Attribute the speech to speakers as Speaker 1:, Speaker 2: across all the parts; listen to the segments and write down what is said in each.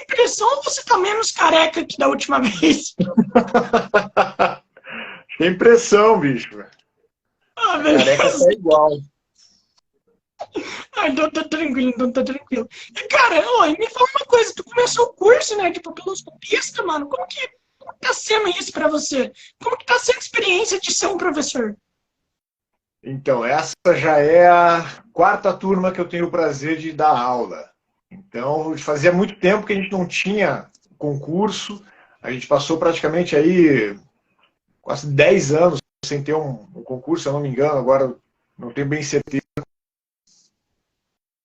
Speaker 1: impressão ou você tá menos careca que da última vez?
Speaker 2: Que impressão, bicho.
Speaker 1: Ah,
Speaker 2: A careca
Speaker 1: beleza.
Speaker 2: tá igual.
Speaker 1: Ah, então tá tranquilo, então tá tranquilo. E, cara, ô, me fala uma coisa, tu começou o curso, né, de papiloscopista, mano, como que tá sendo isso pra você? Como que tá sendo a experiência de ser um professor?
Speaker 2: Então, essa já é a quarta turma que eu tenho o prazer de dar aula. Então, fazia muito tempo que a gente não tinha concurso. A gente passou praticamente aí quase 10 anos sem ter um concurso, se eu não me engano. Agora não tenho bem certeza do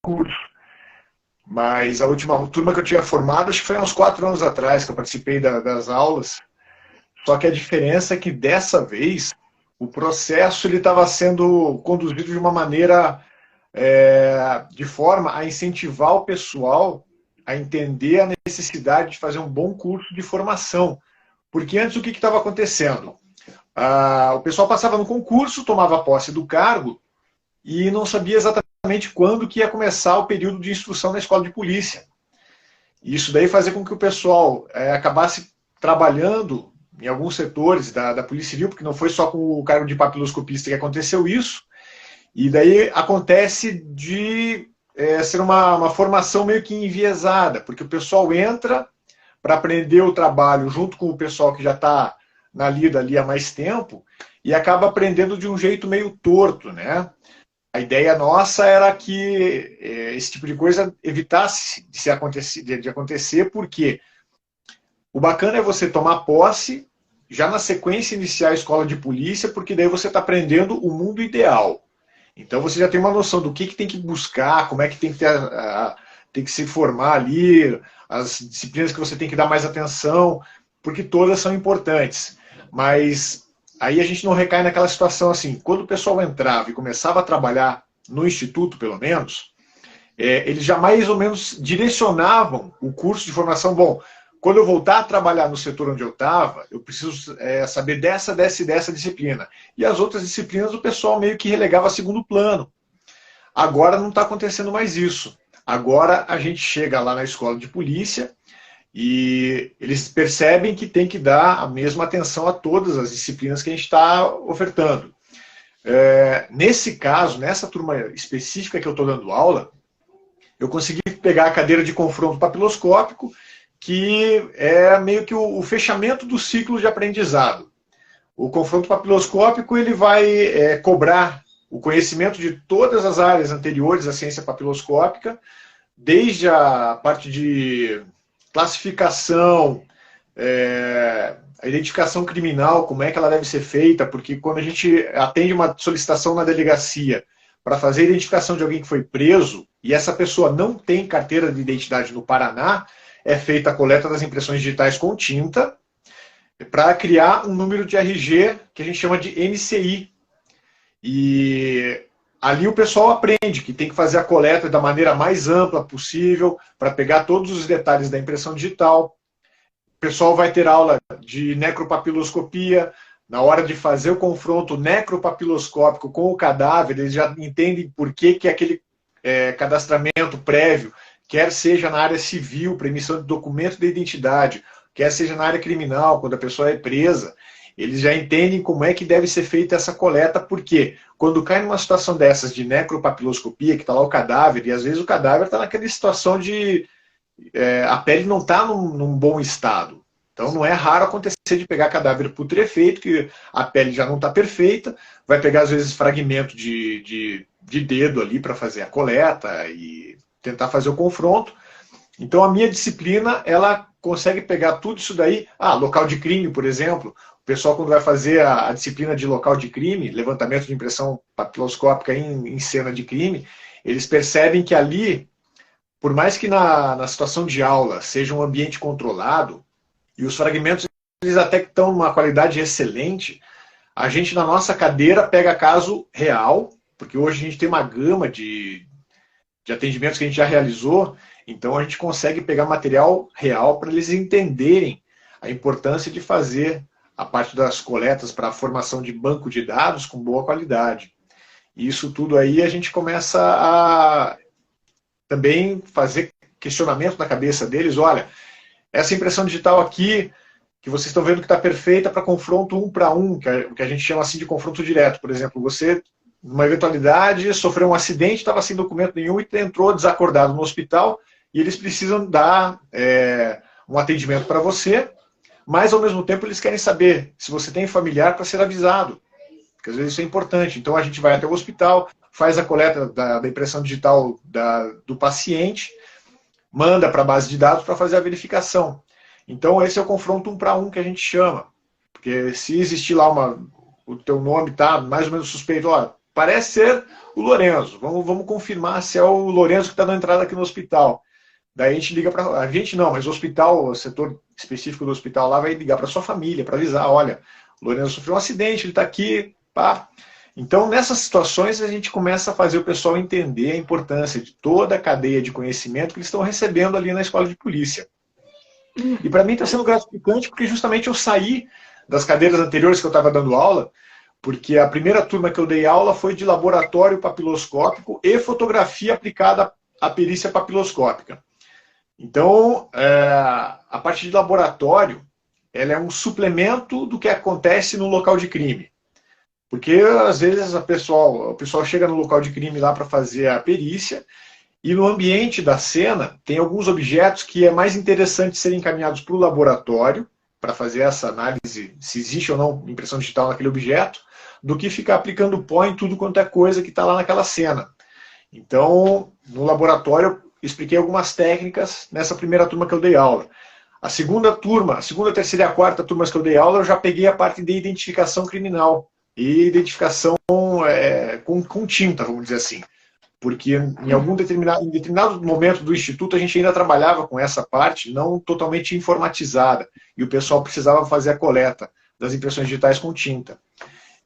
Speaker 2: curso. Mas a última turma que eu tinha formado, acho que foi há uns 4 anos atrás que eu participei das aulas. Só que a diferença é que dessa vez o processo ele estava sendo conduzido de uma maneira de forma a incentivar o pessoal a entender a necessidade de fazer um bom curso de formação. Porque antes o que estava acontecendo? O pessoal passava no concurso, tomava posse do cargo e não sabia exatamente quando que ia começar o período de instrução na escola de polícia. E isso daí fazia com que o pessoal acabasse trabalhando em alguns setores da Polícia Civil, porque não foi só com o cargo de papiloscopista que aconteceu isso, e daí acontece de ser uma formação meio que enviesada, porque o pessoal entra para aprender o trabalho junto com o pessoal que já está na lida ali há mais tempo e acaba aprendendo de um jeito meio torto, né? A ideia nossa era que esse tipo de coisa evitasse de acontecer, porque o bacana é você tomar posse, já na sequência iniciar a escola de polícia, porque daí você está aprendendo o mundo ideal. Então você já tem uma noção do que tem que buscar, como é que tem que, tem que se formar ali, as disciplinas que você tem que dar mais atenção, porque todas são importantes. Mas aí a gente não recai naquela situação assim, quando o pessoal entrava e começava a trabalhar no instituto, pelo menos, eles já mais ou menos direcionavam o curso de formação. Bom, quando eu voltar a trabalhar no setor onde eu estava, eu preciso saber dessa e dessa disciplina. E as outras disciplinas o pessoal meio que relegava a segundo plano. Agora não está acontecendo mais isso. Agora a gente chega lá na escola de polícia e eles percebem que tem que dar a mesma atenção a todas as disciplinas que a gente está ofertando. Nesse caso, nessa turma específica que eu estou dando aula, eu consegui pegar a cadeira de confronto papiloscópico, que é meio que o fechamento do ciclo de aprendizado. O confronto papiloscópico ele vai cobrar o conhecimento de todas as áreas anteriores à ciência papiloscópica, desde a parte de classificação, a identificação criminal, como é que ela deve ser feita, porque quando a gente atende uma solicitação na delegacia para fazer a identificação de alguém que foi preso, e essa pessoa não tem carteira de identidade no Paraná, é feita a coleta das impressões digitais com tinta para criar um número de RG que a gente chama de NCI. E ali o pessoal aprende que tem que fazer a coleta da maneira mais ampla possível para pegar todos os detalhes da impressão digital. O pessoal vai ter aula de necropapiloscopia. Na hora de fazer o confronto necropapiloscópico com o cadáver, eles já entendem por que aquele cadastramento prévio, quer seja na área civil, para emissão de documento de identidade, quer seja na área criminal, quando a pessoa é presa, eles já entendem como é que deve ser feita essa coleta, porque quando cai numa situação dessas de necropapiloscopia, que está lá o cadáver, e às vezes o cadáver está naquela situação de a pele não está num bom estado. Então não é raro acontecer de pegar cadáver putrefeito, que a pele já não está perfeita, vai pegar às vezes fragmento de dedo ali para fazer a coleta e tentar fazer o confronto. Então a minha disciplina, ela consegue pegar tudo isso daí. Local de crime, por exemplo. O pessoal quando vai fazer a disciplina de local de crime, levantamento de impressão papiloscópica em cena de crime, eles percebem que ali, por mais que na situação de aula seja um ambiente controlado, e os fragmentos eles até estão numa qualidade excelente, a gente na nossa cadeira pega caso real, porque hoje a gente tem uma gama de atendimentos que a gente já realizou, então a gente consegue pegar material real para eles entenderem a importância de fazer a parte das coletas para a formação de banco de dados com boa qualidade. E isso tudo aí a gente começa a também fazer questionamento na cabeça deles, olha, essa impressão digital aqui, que vocês estão vendo que está perfeita para confronto 1 para 1, que a gente chama assim de confronto direto. Por exemplo, você, numa eventualidade, sofreu um acidente, estava sem documento nenhum e entrou desacordado no hospital, e eles precisam dar um atendimento para você, mas ao mesmo tempo eles querem saber se você tem familiar para ser avisado, porque às vezes isso é importante. Então a gente vai até o hospital, faz a coleta da impressão digital do paciente, manda para a base de dados para fazer a verificação. Então esse é o confronto 1 para 1 que a gente chama, porque se existir lá o teu nome tá mais ou menos suspeito, ó, parece ser o Lorenzo, vamos confirmar se é o Lorenzo que está na entrada aqui no hospital. Daí a gente liga para... A gente não, mas o hospital, o setor específico do hospital lá vai ligar para sua família, para avisar, olha, o Lorenzo sofreu um acidente, ele está aqui, pá. Então, nessas situações, a gente começa a fazer o pessoal entender a importância de toda a cadeia de conhecimento que eles estão recebendo ali na escola de polícia. E para mim está sendo gratificante porque justamente eu saí das cadeiras anteriores que eu estava dando aula, porque a primeira turma que eu dei aula foi de laboratório papiloscópico e fotografia aplicada à perícia papiloscópica. Então, a parte de laboratório, ela é um suplemento do que acontece no local de crime. Porque, às vezes, o pessoal chega no local de crime lá para fazer a perícia, e no ambiente da cena, tem alguns objetos que é mais interessante serem encaminhados para o laboratório, para fazer essa análise, se existe ou não impressão digital naquele objeto, do que ficar aplicando pó em tudo quanto é coisa que está lá naquela cena. Então, no laboratório, expliquei algumas técnicas nessa primeira turma que eu dei aula. A segunda, terceira e a quarta turmas que eu dei aula, eu já peguei a parte de identificação criminal e identificação com tinta, vamos dizer assim. Porque em determinado momento do Instituto a gente ainda trabalhava com essa parte, não totalmente informatizada, e o pessoal precisava fazer a coleta das impressões digitais com tinta.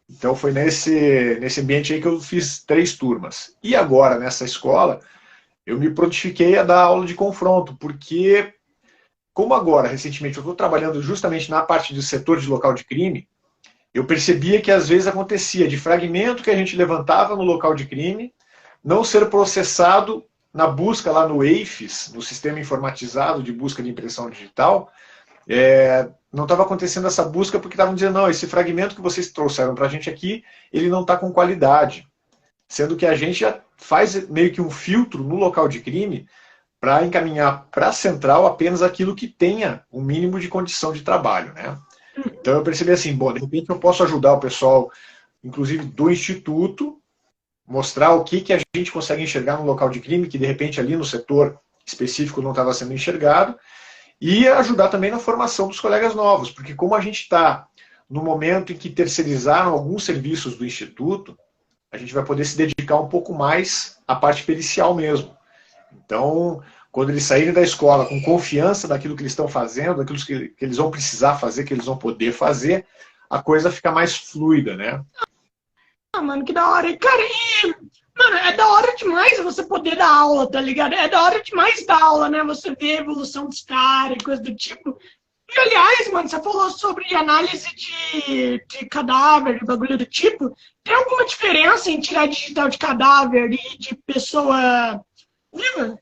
Speaker 2: Então foi nesse ambiente aí que eu fiz 3 turmas. E agora, nessa escola, eu me prontifiquei a dar aula de confronto, porque, como agora, recentemente, eu estou trabalhando justamente na parte do setor de local de crime, eu percebia que às vezes acontecia de fragmento que a gente levantava no local de crime, não ser processado na busca lá no EIFES, no sistema informatizado de busca de impressão digital, não estava acontecendo essa busca porque estavam dizendo, não, esse fragmento que vocês trouxeram para a gente aqui, ele não está com qualidade. Sendo que a gente já faz meio que um filtro no local de crime para encaminhar para a central apenas aquilo que tenha um mínimo de condição de trabalho, né? Então eu percebi assim, bom, de repente eu posso ajudar o pessoal, inclusive do Instituto, mostrar o que a gente consegue enxergar no local de crime, que de repente ali no setor específico não estava sendo enxergado, e ajudar também na formação dos colegas novos, porque como a gente está no momento em que terceirizaram alguns serviços do Instituto, a gente vai poder se dedicar um pouco mais à parte pericial mesmo. Então, quando eles saírem da escola com confiança naquilo que eles estão fazendo, naquilo que eles vão precisar fazer, que eles vão poder fazer, a coisa fica mais fluida, né?
Speaker 1: Ah, mano, que da hora. Cara, mano, é da hora demais você poder dar aula, tá ligado? É da hora demais dar aula, né? Você vê a evolução dos caras e coisa do tipo. E, aliás, mano, você falou sobre análise de cadáver, bagulho do tipo. Tem alguma diferença em tirar digital de cadáver e de pessoa viva?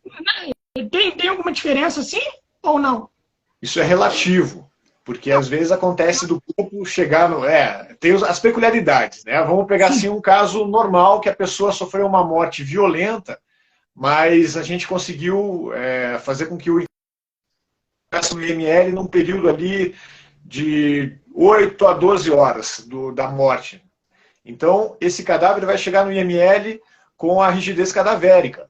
Speaker 1: Tem alguma diferença assim? Ou não?
Speaker 2: Isso é relativo, porque às vezes acontece do corpo chegar no... tem as peculiaridades, né? Vamos pegar assim um caso normal, que a pessoa sofreu uma morte violenta, mas a gente conseguiu fazer com que o IML num período ali de 8 a 12 horas da morte. Então, esse cadáver vai chegar no IML com a rigidez cadavérica.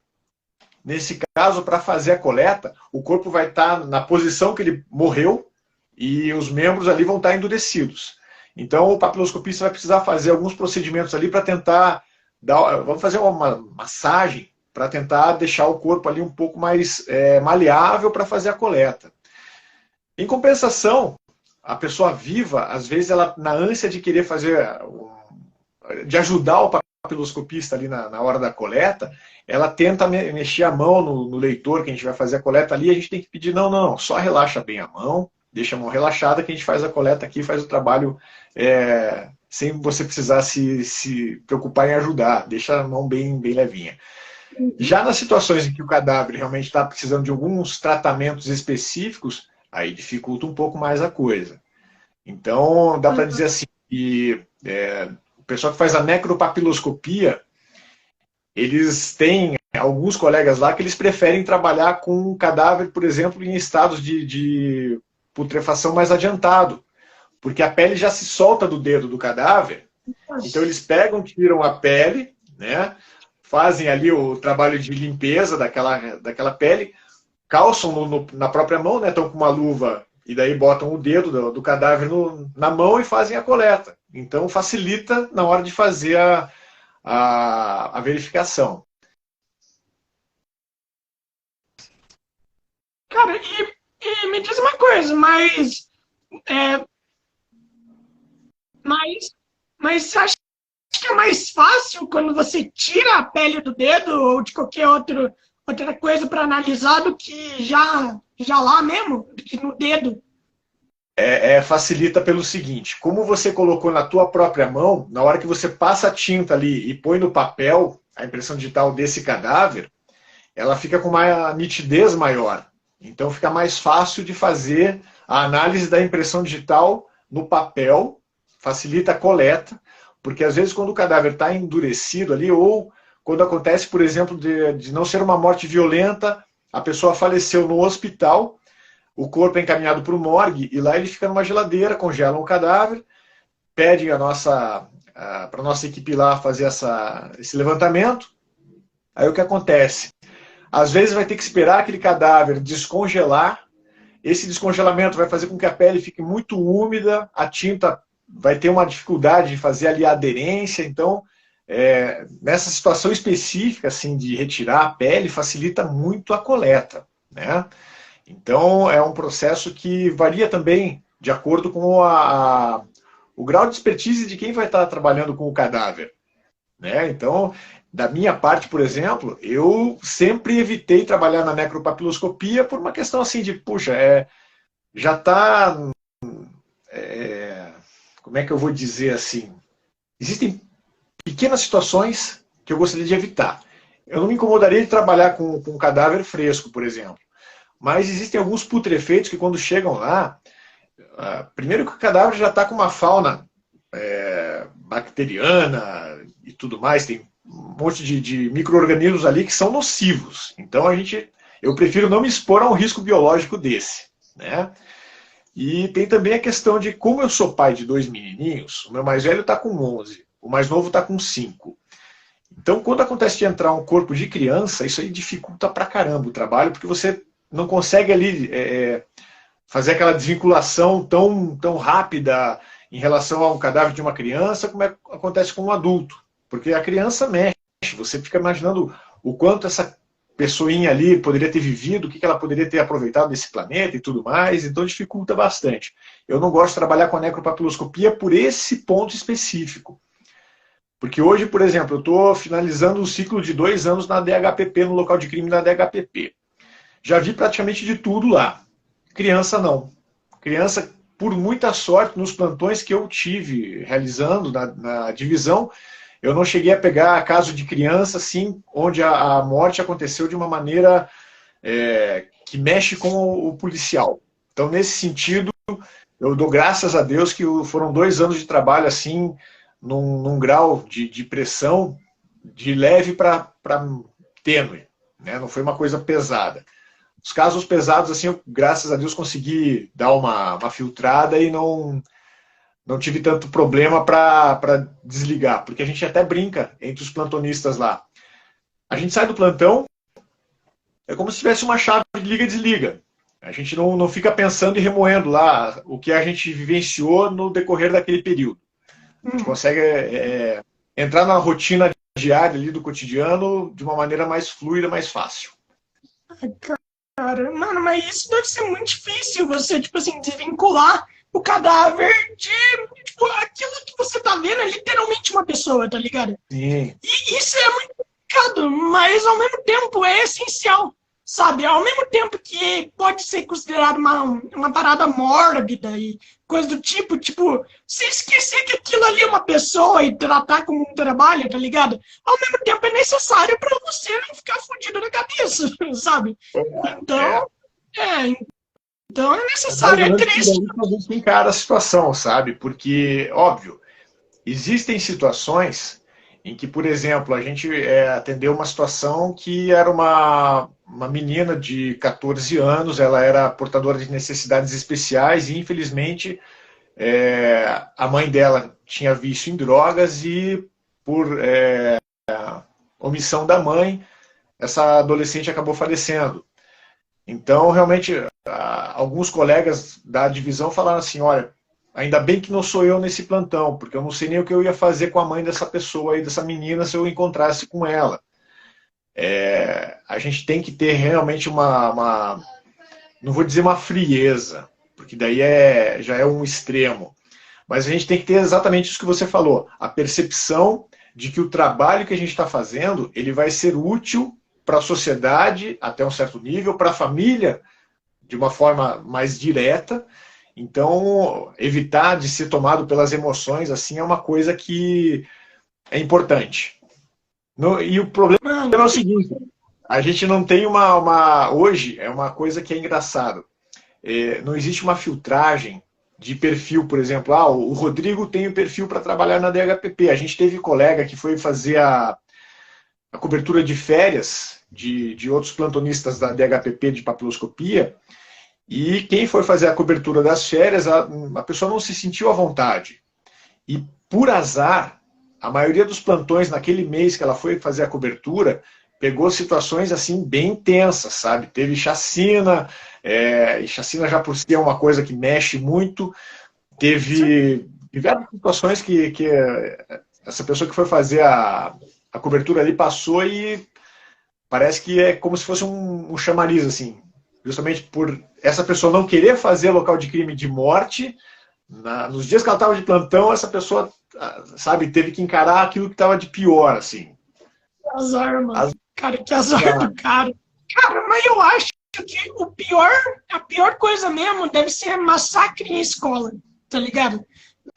Speaker 2: Nesse caso, para fazer a coleta, o corpo vai estar na posição que ele morreu e os membros ali vão estar endurecidos. Então, o papiloscopista vai precisar fazer alguns procedimentos ali para tentar vamos fazer uma massagem para tentar deixar o corpo ali um pouco mais maleável para fazer a coleta. Em compensação, a pessoa viva, às vezes, ela na ânsia de querer de ajudar o papiloscopista ali na hora da coleta, ela tenta mexer a mão no leitor que a gente vai fazer a coleta ali, a gente tem que pedir, não, só relaxa bem a mão, deixa a mão relaxada que a gente faz a coleta aqui, faz o trabalho sem você precisar se preocupar em ajudar, deixa a mão bem levinha. Já nas situações em que o cadáver realmente está precisando de alguns tratamentos específicos, aí dificulta um pouco mais a coisa. Então, dá para dizer assim, que o pessoal que faz a necropapiloscopia, eles têm alguns colegas lá que eles preferem trabalhar com um cadáver, por exemplo, em estados de putrefação mais adiantado, porque a pele já se solta do dedo do cadáver, então eles pegam, tiram a pele, né, fazem ali o trabalho de limpeza daquela pele, calçam na própria mão, né, estão com uma luva, e daí botam o dedo do cadáver na mão e fazem a coleta. Então facilita na hora de fazer a verificação.
Speaker 1: Cara, e me diz uma coisa, mas você acha que é mais fácil quando você tira a pele do dedo ou de qualquer outra coisa para analisar do que já lá mesmo, do que no dedo?
Speaker 2: Facilita pelo seguinte, como você colocou na tua própria mão, na hora que você passa a tinta ali e põe no papel a impressão digital desse cadáver, ela fica com uma nitidez maior. Então fica mais fácil de fazer a análise da impressão digital no papel, facilita a coleta, porque às vezes quando o cadáver está endurecido ali, ou quando acontece, por exemplo, de não ser uma morte violenta, a pessoa faleceu no hospital, o corpo é encaminhado para o morgue, e lá ele fica numa geladeira, congelam o cadáver, pedem para a nossa equipe lá fazer esse levantamento. Aí o que acontece? Às vezes vai ter que esperar aquele cadáver descongelar, esse descongelamento vai fazer com que a pele fique muito úmida, a tinta vai ter uma dificuldade de fazer ali a aderência, então nessa situação específica assim, de retirar a pele, facilita muito a coleta, né? Então é um processo que varia também de acordo com o grau de expertise de quem vai estar trabalhando com o cadáver, né? Então, da minha parte, por exemplo, eu sempre evitei trabalhar na necropapiloscopia por uma questão assim de, puxa, já está... como é que eu vou dizer assim? Existem pequenas situações que eu gostaria de evitar. Eu não me incomodaria de trabalhar com um cadáver fresco, por exemplo. Mas existem alguns putrefeitos que quando chegam lá, primeiro que o cadáver já está com uma fauna bacteriana e tudo mais, tem um monte de micro-organismos ali que são nocivos. Então eu prefiro não me expor a um risco biológico desse, né? E tem também a questão de, como eu sou pai de 2 menininhos, o meu mais velho está com 11, o mais novo está com 5. Então, quando acontece de entrar um corpo de criança, isso aí dificulta pra caramba o trabalho, porque você não consegue ali fazer aquela desvinculação tão rápida em relação a um cadáver de uma criança, como acontece com um adulto. Porque a criança mexe, você fica imaginando o quanto essa pessoinha ali poderia ter vivido, o que ela poderia ter aproveitado desse planeta e tudo mais, então dificulta bastante. Eu não gosto de trabalhar com a necropapiloscopia por esse ponto específico. Porque hoje, por exemplo, eu estou finalizando um ciclo de 2 anos na DHPP, no local de crime da DHPP. Já vi praticamente de tudo lá. Criança não. Criança, por muita sorte, nos plantões que eu tive realizando na divisão, eu não cheguei a pegar caso de criança, assim, onde a morte aconteceu de uma maneira que mexe com o policial. Então, nesse sentido, eu dou graças a Deus que foram 2 anos de trabalho, assim, num grau de pressão de leve para tênue, né? Não foi uma coisa pesada. Os casos pesados, assim, eu, graças a Deus, consegui dar uma filtrada e não tive tanto problema para desligar, porque a gente até brinca entre os plantonistas lá. A gente sai do plantão, é como se tivesse uma chave de liga e desliga. A gente não fica pensando e remoendo lá o que a gente vivenciou no decorrer daquele período. A gente consegue entrar na rotina diária ali do cotidiano de uma maneira mais fluida, mais fácil.
Speaker 1: Cara, mano, mas isso deve ser muito difícil, você, tipo assim, desvincular o cadáver de, tipo, aquilo que você tá vendo é literalmente uma pessoa, tá ligado?
Speaker 2: Sim.
Speaker 1: E isso é muito complicado, mas ao mesmo tempo é essencial. sabe? Ao mesmo tempo que pode ser considerado uma parada mórbida e coisa do tipo, se esquecer que aquilo ali é uma pessoa e tratar como um trabalho, tá ligado? Ao mesmo tempo é necessário para você não ficar fudido na cabeça, sabe? Então, então é necessário, é triste.
Speaker 2: A gente encara a situação, sabe? Porque, óbvio, existem situações em que, por exemplo, a gente atendeu uma situação que era uma menina de 14 anos, ela era portadora de necessidades especiais e, infelizmente, a mãe dela tinha vício em drogas e, por omissão da mãe, essa adolescente acabou falecendo. Então, realmente, alguns colegas da divisão falaram assim, olha, ainda bem que não sou eu nesse plantão, porque eu não sei nem o que eu ia fazer com a mãe dessa pessoa aí, dessa menina, se eu encontrasse com ela. A gente tem que ter realmente não vou dizer uma frieza, porque daí já é um extremo, mas a gente tem que ter exatamente isso que você falou, a percepção de que o trabalho que a gente está fazendo, ele vai ser útil para a sociedade, até um certo nível, para a família, de uma forma mais direta. Então, evitar de ser tomado pelas emoções, assim, é uma coisa que é importante. E o problema é o seguinte, a gente não tem hoje, é uma coisa que é engraçado, não existe uma filtragem de perfil, por exemplo, o Rodrigo tem o perfil para trabalhar na DHPP. A gente teve colega que foi fazer a cobertura de férias de outros plantonistas da DHPP de papiloscopia, e quem foi fazer a cobertura das férias, a pessoa não se sentiu à vontade. E, por azar, a maioria dos plantões naquele mês que ela foi fazer a cobertura, pegou situações assim bem intensas, sabe? Teve chacina, e chacina já por si é uma coisa que mexe muito. Teve diversas situações que essa pessoa que foi fazer a cobertura ali passou e parece que é como se fosse um chamariz, assim. Justamente por essa pessoa não querer fazer local de crime de morte, nos dias que ela estava de plantão, essa pessoa, sabe, teve que encarar aquilo que estava de pior, assim.
Speaker 1: Azar, mano. Cara, que azar do cara. Cara, mas eu acho que a pior coisa mesmo deve ser massacre em escola, tá ligado?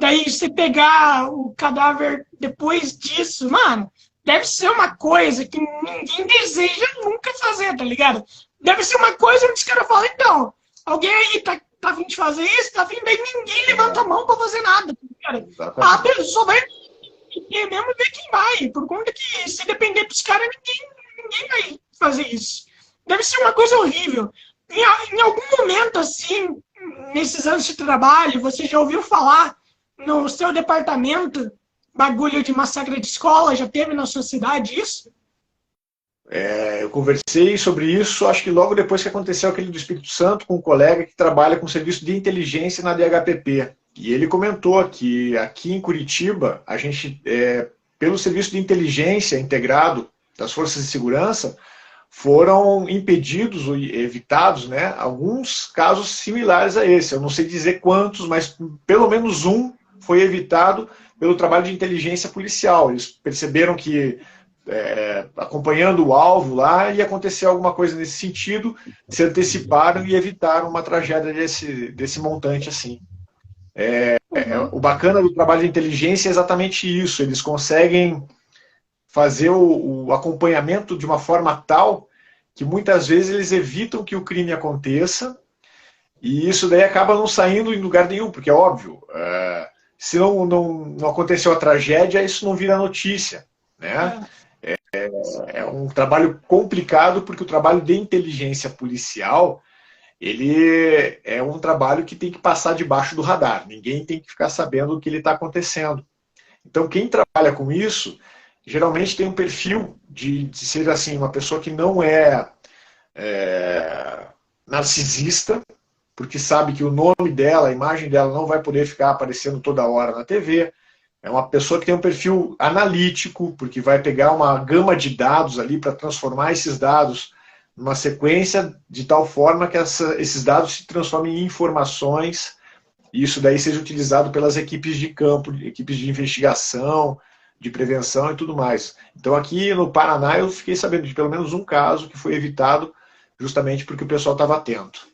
Speaker 1: Daí você pegar o cadáver depois disso, mano, deve ser uma coisa que ninguém deseja nunca fazer, tá ligado? Deve ser uma coisa onde os caras falam, então, alguém aí tá a fim de fazer isso, tá a fim, daí ninguém levanta a mão pra fazer nada, tá ligado? A pessoa vai mesmo ver quem vai, por conta que se depender dos caras, ninguém vai fazer isso. Deve ser uma coisa horrível. Em algum momento, assim, nesses anos de trabalho, você já ouviu falar no seu departamento bagulho de massacre de escola? Já teve na sua cidade isso?
Speaker 2: Eu conversei sobre isso, acho que logo depois que aconteceu aquele do Espírito Santo, com um colega que trabalha com serviço de inteligência na DHPP. E ele comentou que aqui em Curitiba, a gente, pelo serviço de inteligência integrado das forças de segurança, foram impedidos ou evitados, né, alguns casos similares a esse. Eu não sei dizer quantos, mas pelo menos um foi evitado pelo trabalho de inteligência policial. Eles perceberam que, acompanhando o alvo lá, ia acontecer alguma coisa nesse sentido, se anteciparam e evitaram uma tragédia desse montante assim. O bacana do trabalho de inteligência é exatamente isso, eles conseguem fazer o acompanhamento de uma forma tal que muitas vezes eles evitam que o crime aconteça, e isso daí acaba não saindo em lugar nenhum, porque é óbvio, se não aconteceu a tragédia, isso não vira notícia, né? É um trabalho complicado, porque o trabalho de inteligência policial, ele é um trabalho que tem que passar debaixo do radar. Ninguém tem que ficar sabendo o que está acontecendo. Então, quem trabalha com isso, geralmente tem um perfil de ser assim, uma pessoa que não é narcisista, porque sabe que o nome dela, a imagem dela não vai poder ficar aparecendo toda hora na TV. É uma pessoa que tem um perfil analítico, porque vai pegar uma gama de dados ali para transformar esses dados numa sequência de tal forma que esses dados se transformem em informações, e isso daí seja utilizado pelas equipes de campo, equipes de investigação, de prevenção e tudo mais. Então aqui no Paraná eu fiquei sabendo de pelo menos um caso que foi evitado justamente porque o pessoal estava atento.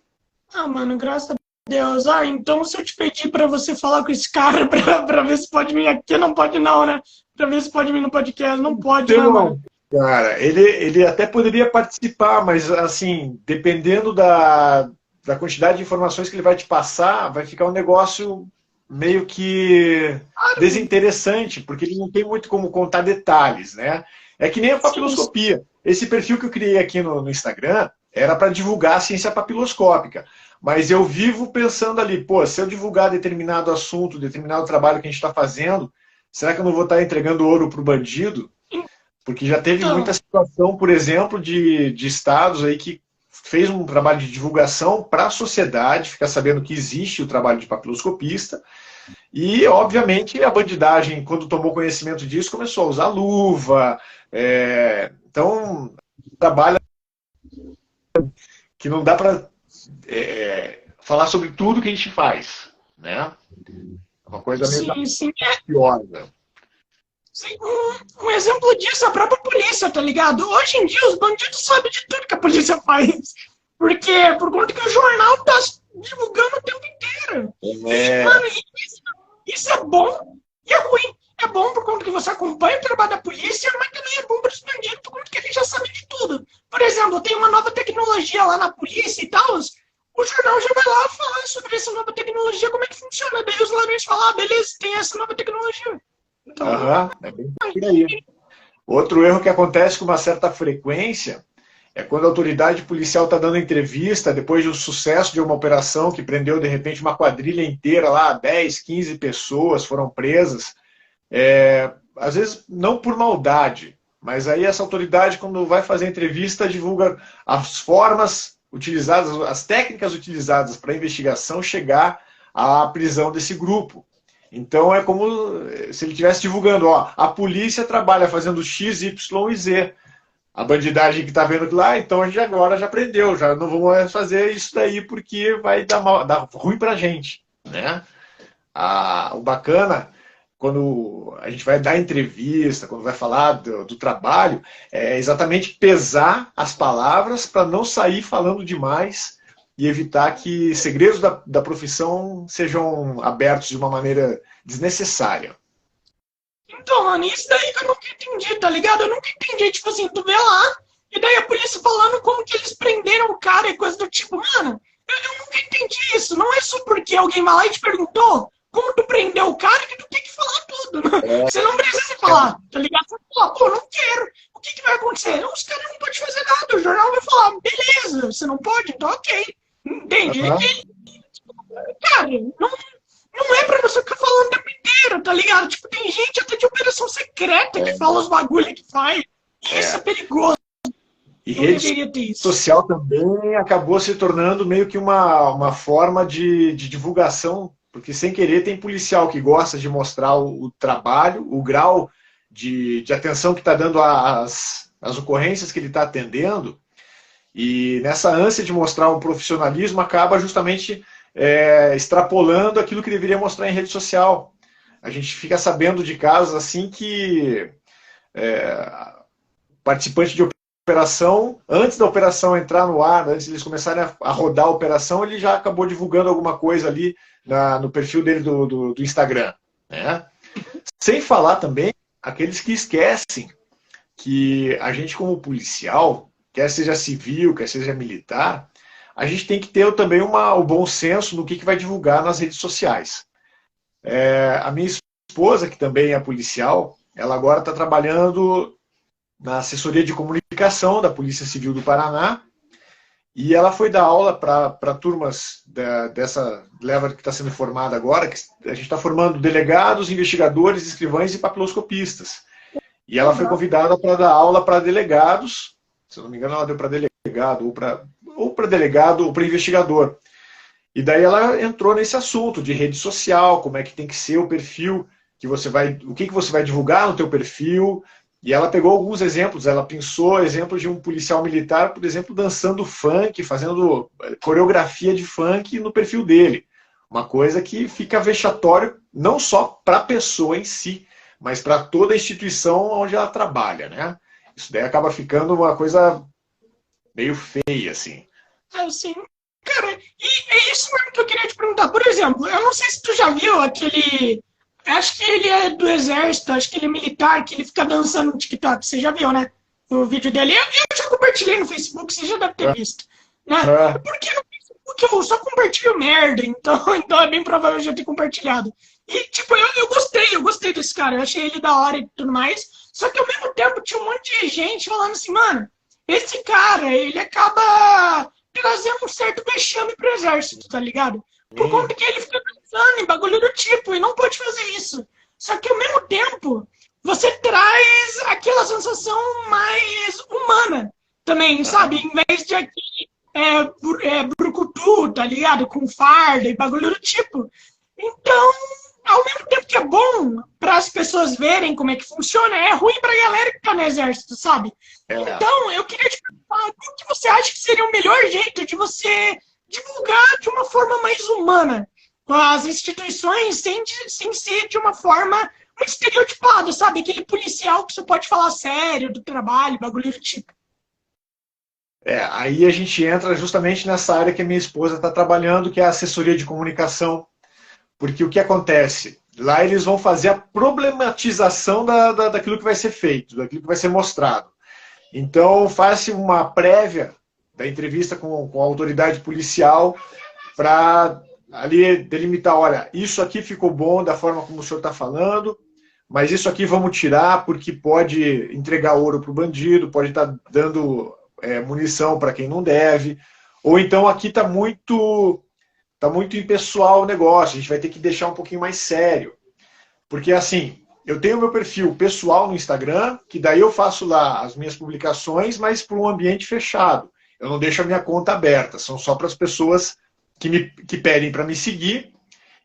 Speaker 1: Ah, mano, graças a Deus. Ah, então se eu te pedir pra você falar com esse cara pra ver se pode vir aqui, não pode não, né? Pra ver se pode vir no podcast, não pode, né, mano?
Speaker 2: Então, cara, ele até poderia participar, mas assim, dependendo da quantidade de informações que ele vai te passar, vai ficar um negócio meio que
Speaker 1: Claro,
Speaker 2: desinteressante, porque ele não tem muito como contar detalhes, né? É que nem a
Speaker 1: sim,
Speaker 2: papiloscopia. Esse perfil que eu criei aqui no Instagram era para divulgar a ciência papiloscópica. Mas eu vivo pensando ali, pô, se eu divulgar determinado assunto, determinado trabalho que a gente está fazendo, será que eu não vou estar entregando ouro para o bandido? Porque já teve muita
Speaker 1: então,
Speaker 2: situação, por exemplo, de estados aí que fez um trabalho de divulgação para a sociedade, ficar sabendo que existe o trabalho de papiloscopista, e, obviamente, a bandidagem, quando tomou conhecimento disso, começou a usar luva. Então, trabalha que não dá para falar sobre tudo que a gente faz, né? É uma coisa meio
Speaker 1: sim.
Speaker 2: capciosa.
Speaker 1: Sim, um exemplo disso é a própria polícia, tá ligado? Hoje em dia os bandidos sabem de tudo que a polícia faz. Porque, por conta que o jornal tá divulgando o tempo inteiro. E,
Speaker 2: É,
Speaker 1: mano, isso é bom e é ruim. É bom por conta que você acompanha o trabalho da polícia, mas também é bom para os bandidos por conta que eles já sabem de tudo. Por exemplo, tem uma nova tecnologia lá na polícia e tal, o jornal já vai lá falar sobre essa nova tecnologia, como é que funciona. Daí os ladrões falam, ah, beleza, tem essa nova tecnologia. Então,
Speaker 2: é bem por aí. Outro erro que acontece com uma certa frequência é quando a autoridade policial está dando entrevista depois do sucesso de uma operação que prendeu, de repente, uma quadrilha inteira lá, 10, 15 pessoas foram presas. Às vezes, não por maldade, mas aí essa autoridade, quando vai fazer a entrevista, divulga as formas utilizadas, as técnicas utilizadas para a investigação chegar à prisão desse grupo. Então é como se ele estivesse divulgando, ó, a polícia trabalha fazendo X, Y e Z. A bandidagem que está vendo lá, então a gente agora já prendeu, já não vamos mais fazer isso daí porque vai dar ruim para a gente, né? O bacana, quando a gente vai dar entrevista, quando vai falar do trabalho, é exatamente pesar as palavras para não sair falando demais e evitar que segredos da profissão sejam abertos de uma maneira desnecessária.
Speaker 1: então, mano, isso daí que eu nunca entendi, tá ligado? Eu nunca entendi, tipo assim, tu vê lá, e daí a polícia falando como que eles prenderam o cara e coisa do tipo, mano, eu nunca entendi isso. Não é só porque alguém vai lá e te perguntou como tu prendeu o cara que tu tem que falar tudo, né? Você não precisa falar, tá ligado? Você fala, pô, não quero. O que vai acontecer? Os caras não podem fazer nada, o jornal vai falar, beleza, você não pode? Então ok. Entende?
Speaker 2: Uhum.
Speaker 1: Cara, não é pra você ficar falando o tempo inteiro, tá ligado? Tipo, tem gente até de operação secreta que fala os bagulho que faz. E isso é perigoso.
Speaker 2: E
Speaker 1: Não
Speaker 2: rede
Speaker 1: deveria ter isso.
Speaker 2: social também acabou se tornando meio que uma forma de divulgação, porque sem querer tem policial que gosta de mostrar o trabalho, o grau de atenção que está dando às ocorrências que ele está atendendo, e nessa ânsia de mostrar um profissionalismo acaba justamente extrapolando aquilo que deveria mostrar em rede social. A gente fica sabendo de casos assim que participante de operação, antes da operação entrar no ar, antes de eles começarem a rodar a operação, ele já acabou divulgando alguma coisa ali no perfil dele do Instagram. Né? Sem falar também aqueles que esquecem que a gente, como policial, quer seja civil, quer seja militar, a gente tem que ter também o bom senso no que vai divulgar nas redes sociais. A minha esposa, que também é policial, ela agora está trabalhando na assessoria de comunicação da Polícia Civil do Paraná, e ela foi dar aula para turmas dessa leva que está sendo formada agora, que a gente está formando delegados, investigadores, escrivães e papiloscopistas. E ela foi convidada para dar aula para delegados, se eu não me engano ela deu para delegado, ou para delegado, ou para investigador. E daí ela entrou nesse assunto de rede social, como é que tem que ser o perfil, o que você vai divulgar no teu perfil. E ela pegou alguns exemplos, ela pensou exemplos de um policial militar, por exemplo, dançando funk, fazendo coreografia de funk no perfil dele. Uma coisa que fica vexatório não só para a pessoa em si, mas para toda a instituição onde ela trabalha, né? Isso daí acaba ficando uma coisa meio feia, assim.
Speaker 1: Assim, cara, e é isso mesmo que eu queria te perguntar. Por exemplo, eu não sei se tu já viu aquele. Acho que ele é do exército, acho que ele é militar, que ele fica dançando no TikTok. Você já viu, né? O vídeo dele. Eu já compartilhei no Facebook, você já deve ter visto. Né?
Speaker 2: Ah,
Speaker 1: Porque no Facebook eu só compartilho merda, então é bem provável eu já ter compartilhado. E, tipo, eu gostei desse cara, eu achei ele da hora e tudo mais. Só que ao mesmo tempo tinha um monte de gente falando assim, mano, esse cara, ele acaba trazendo um certo vexame pro exército, tá ligado? Por conta que ele fica pensando em bagulho do tipo, e não pode fazer isso. Só que ao mesmo tempo, você traz aquela sensação mais humana também, sabe? Em vez de aquele brucutu, tá ligado? Com farda e bagulho do tipo. Então, ao mesmo tempo que é bom para as pessoas verem como é que funciona, é ruim para a galera que tá no exército, sabe?
Speaker 2: é.
Speaker 1: Então, eu queria te perguntar, qual que você acha que seria o melhor jeito de você divulgar de uma forma mais humana as instituições sem ser de uma forma muito estereotipada, sabe? Aquele policial que você pode falar sério do trabalho, bagulho do tipo.
Speaker 2: Aí a gente entra justamente nessa área que a minha esposa está trabalhando, que é a assessoria de comunicação, porque o que acontece? Lá eles vão fazer a problematização daquilo que vai ser feito, daquilo que vai ser mostrado. Então, faz-se uma prévia da entrevista com a autoridade policial para ali delimitar, olha, isso aqui ficou bom da forma como o senhor está falando, mas isso aqui vamos tirar porque pode entregar ouro para o bandido, pode estar dando munição para quem não deve, ou então aqui está muito impessoal o negócio, a gente vai ter que deixar um pouquinho mais sério. Porque assim, eu tenho meu perfil pessoal no Instagram, que daí eu faço lá as minhas publicações, mas para um ambiente fechado. Eu não deixo a minha conta aberta, são só para as pessoas que pedem para me seguir,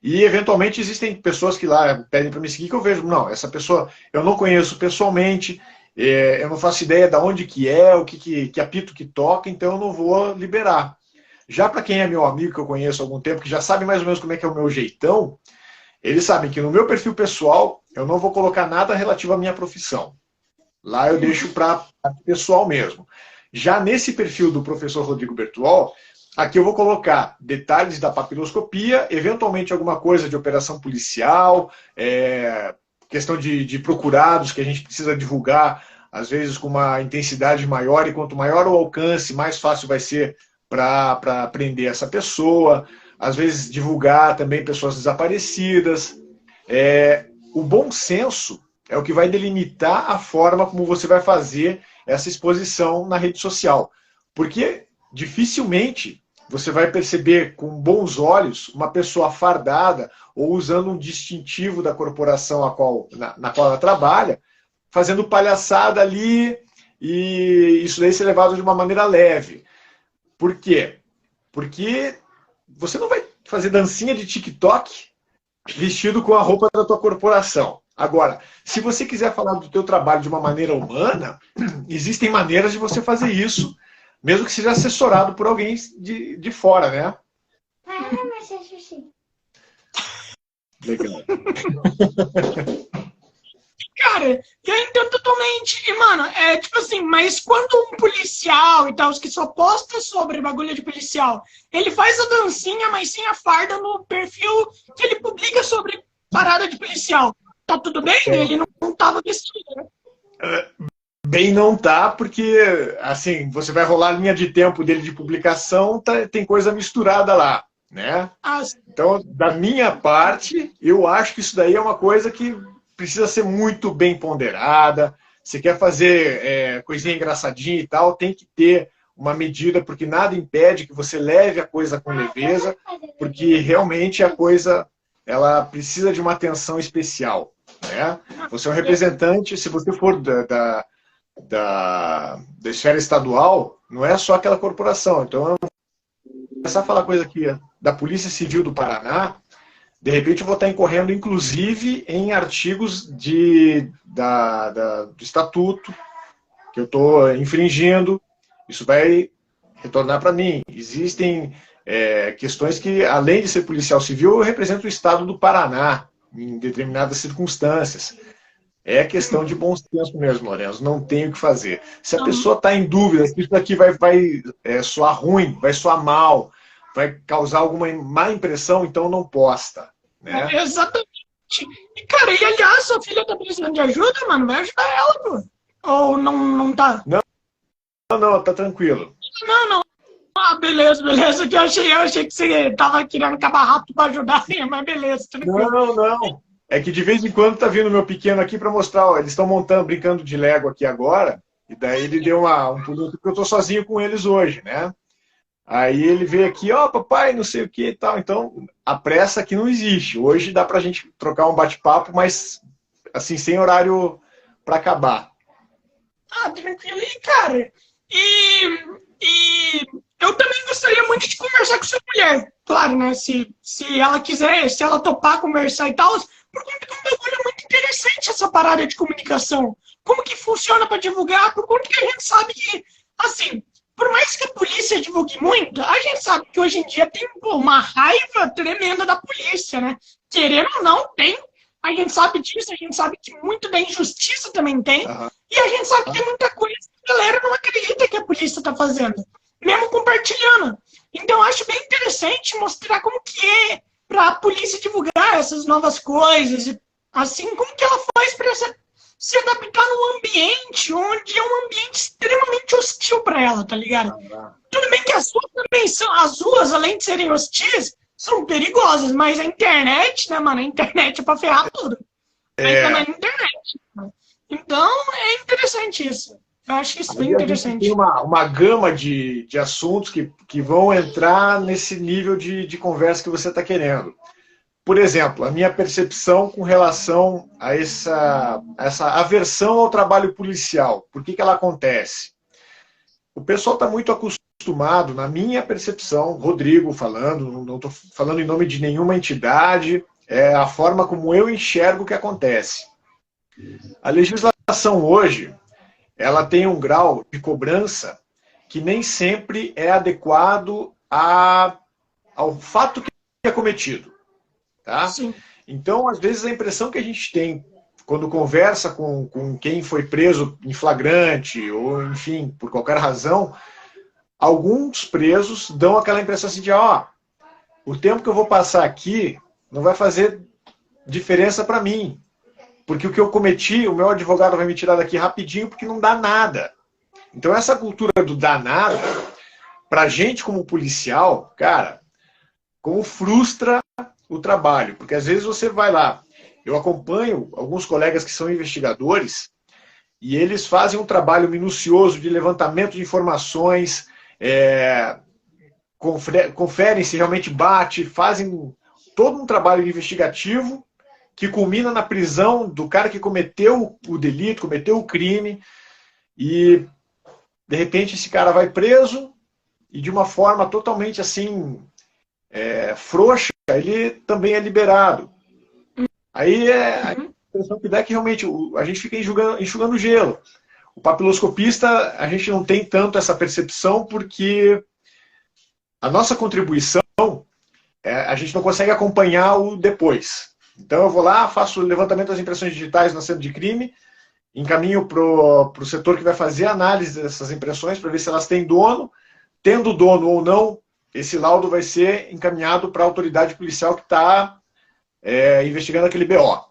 Speaker 2: e eventualmente existem pessoas que lá pedem para me seguir que eu vejo, não, essa pessoa eu não conheço pessoalmente, eu não faço ideia de onde que é, o que apito que toca, então eu não vou liberar. Já para quem é meu amigo, que eu conheço há algum tempo, que já sabe mais ou menos como é que é o meu jeitão, eles sabem que no meu perfil pessoal eu não vou colocar nada relativo à minha profissão. Lá eu deixo para pessoal mesmo. Já nesse perfil do professor Rodrigo Bertuol, aqui eu vou colocar detalhes da papiloscopia, eventualmente alguma coisa de operação policial, questão de procurados que a gente precisa divulgar, às vezes com uma intensidade maior, e quanto maior o alcance, mais fácil vai ser para prender essa pessoa, às vezes divulgar também pessoas desaparecidas. O bom senso é o que vai delimitar a forma como você vai fazer essa exposição na rede social. Porque dificilmente você vai perceber com bons olhos uma pessoa fardada ou usando um distintivo da corporação na qual ela trabalha, fazendo palhaçada ali, e isso daí ser levado de uma maneira leve. Por quê? Porque você não vai fazer dancinha de TikTok vestido com a roupa da tua corporação. Agora, se você quiser falar do teu trabalho de uma maneira humana, existem maneiras de você fazer isso, mesmo que seja assessorado por alguém de fora, né? Legal.
Speaker 1: Cara, eu entendo totalmente. E, mano, tipo assim, mas quando um policial e tal, os que só posta sobre bagulho de policial, ele faz a dancinha, mas sem a farda no perfil que ele publica sobre parada de policial. Tá tudo bem? Ele não tava vestido, né?
Speaker 2: Bem não tá, porque, assim, você vai rolar a linha de tempo dele de publicação, tem coisa misturada lá, né? Então, da minha parte, eu acho que isso daí é uma coisa que precisa ser muito bem ponderada. Você quer fazer coisinha engraçadinha e tal, tem que ter uma medida, porque nada impede que você leve a coisa com leveza, porque realmente a coisa ela precisa de uma atenção especial, né? Você é um representante, se você for da esfera estadual, não é só aquela corporação. Então, eu vou começar a falar coisa aqui da Polícia Civil do Paraná, de repente eu vou estar incorrendo, inclusive, em artigos do Estatuto, que eu estou infringindo. Isso vai retornar para mim. Existem questões que, além de ser policial civil, eu represento o Estado do Paraná, em determinadas circunstâncias. É questão de bom senso mesmo, Lourenço. Não tem o que fazer. Se a pessoa está em dúvida, se isso aqui vai soar ruim, vai soar mal, vai causar alguma má impressão, então não posta, né?
Speaker 1: Exatamente. E, cara, e aliás, sua filha tá precisando de ajuda, mano, vai ajudar ela, pô. Ou não tá?
Speaker 2: Não, não, tá tranquilo.
Speaker 1: Não. Ah, beleza, beleza. Que eu achei que você tava querendo acabar rápido pra ajudar, mas beleza, tranquilo.
Speaker 2: Não, não. É que de vez em quando tá vindo meu pequeno aqui para mostrar, ó, eles estão montando, brincando de Lego aqui agora, e daí ele deu um pulinho, porque eu tô sozinho com eles hoje, né? Aí ele veio aqui, ó, papai, não sei o que e tal. Então, a pressa aqui não existe. Hoje dá pra gente trocar um bate-papo, mas, assim, sem horário para acabar.
Speaker 1: Ah, tranquilo. E, cara, e eu também gostaria muito de conversar com sua mulher. Claro, né? Se ela quiser, se ela topar conversar e tal, por conta que é um bagulho muito interessante essa parada de comunicação. Como que funciona para divulgar? Por conta que a gente sabe que, assim, por mais que a polícia divulgue muito, a gente sabe que hoje em dia tem uma raiva tremenda da polícia, né? Querendo ou não, tem. A gente sabe disso, a gente sabe que muito da injustiça também tem.
Speaker 2: Aham.
Speaker 1: E a gente sabe que tem muita coisa que a galera não acredita que a polícia está fazendo, mesmo compartilhando. Então, eu acho bem interessante mostrar como que é para a polícia divulgar essas novas coisas, e assim, como que ela faz para se adaptar num ambiente onde é um ambiente extremamente hostil para ela, tá ligado? Tudo bem que as ruas também são, as ruas, além de serem hostis, são perigosas, mas a internet, né, mano, a internet é para ferrar tudo. Ainda mais na internet. Então, é interessante isso. Eu acho isso bem
Speaker 2: Aí a gente
Speaker 1: interessante.
Speaker 2: tem uma gama de assuntos que vão entrar nesse nível de conversa que você está querendo. Por exemplo, a minha percepção com relação a essa aversão ao trabalho policial. Por que ela acontece? O pessoal está muito acostumado, na minha percepção, Rodrigo falando, não estou falando em nome de nenhuma entidade, é a forma como eu enxergo o que acontece. A legislação hoje, ela tem um grau de cobrança que nem sempre é adequado ao fato que é cometido. Tá?
Speaker 1: Sim.
Speaker 2: Então, às vezes, a impressão que a gente tem quando conversa com quem foi preso em flagrante, ou, enfim, por qualquer razão, alguns presos dão aquela impressão assim de, ó, o tempo que eu vou passar aqui não vai fazer diferença para mim. Porque o que eu cometi, o meu advogado vai me tirar daqui rapidinho porque não dá nada. Então essa cultura do dá nada, pra gente como policial, cara, como frustra o trabalho. Porque às vezes você vai lá, eu acompanho alguns colegas que são investigadores e eles fazem um trabalho minucioso de levantamento de informações, conferem se realmente bate, fazem todo um trabalho investigativo que culmina na prisão do cara que cometeu o delito, cometeu o crime, e de repente esse cara vai preso e de uma forma totalmente assim frouxa, ele também é liberado. Aí a impressão que dá é que realmente a gente fica enxugando gelo. O papiloscopista, a gente não tem tanto essa percepção porque a nossa contribuição, a gente não consegue acompanhar o depois. Então eu vou lá, faço o levantamento das impressões digitais na cena de crime, encaminho para o setor que vai fazer a análise dessas impressões para ver se elas têm dono. Tendo dono ou não, esse laudo vai ser encaminhado para a autoridade policial que está investigando aquele BO.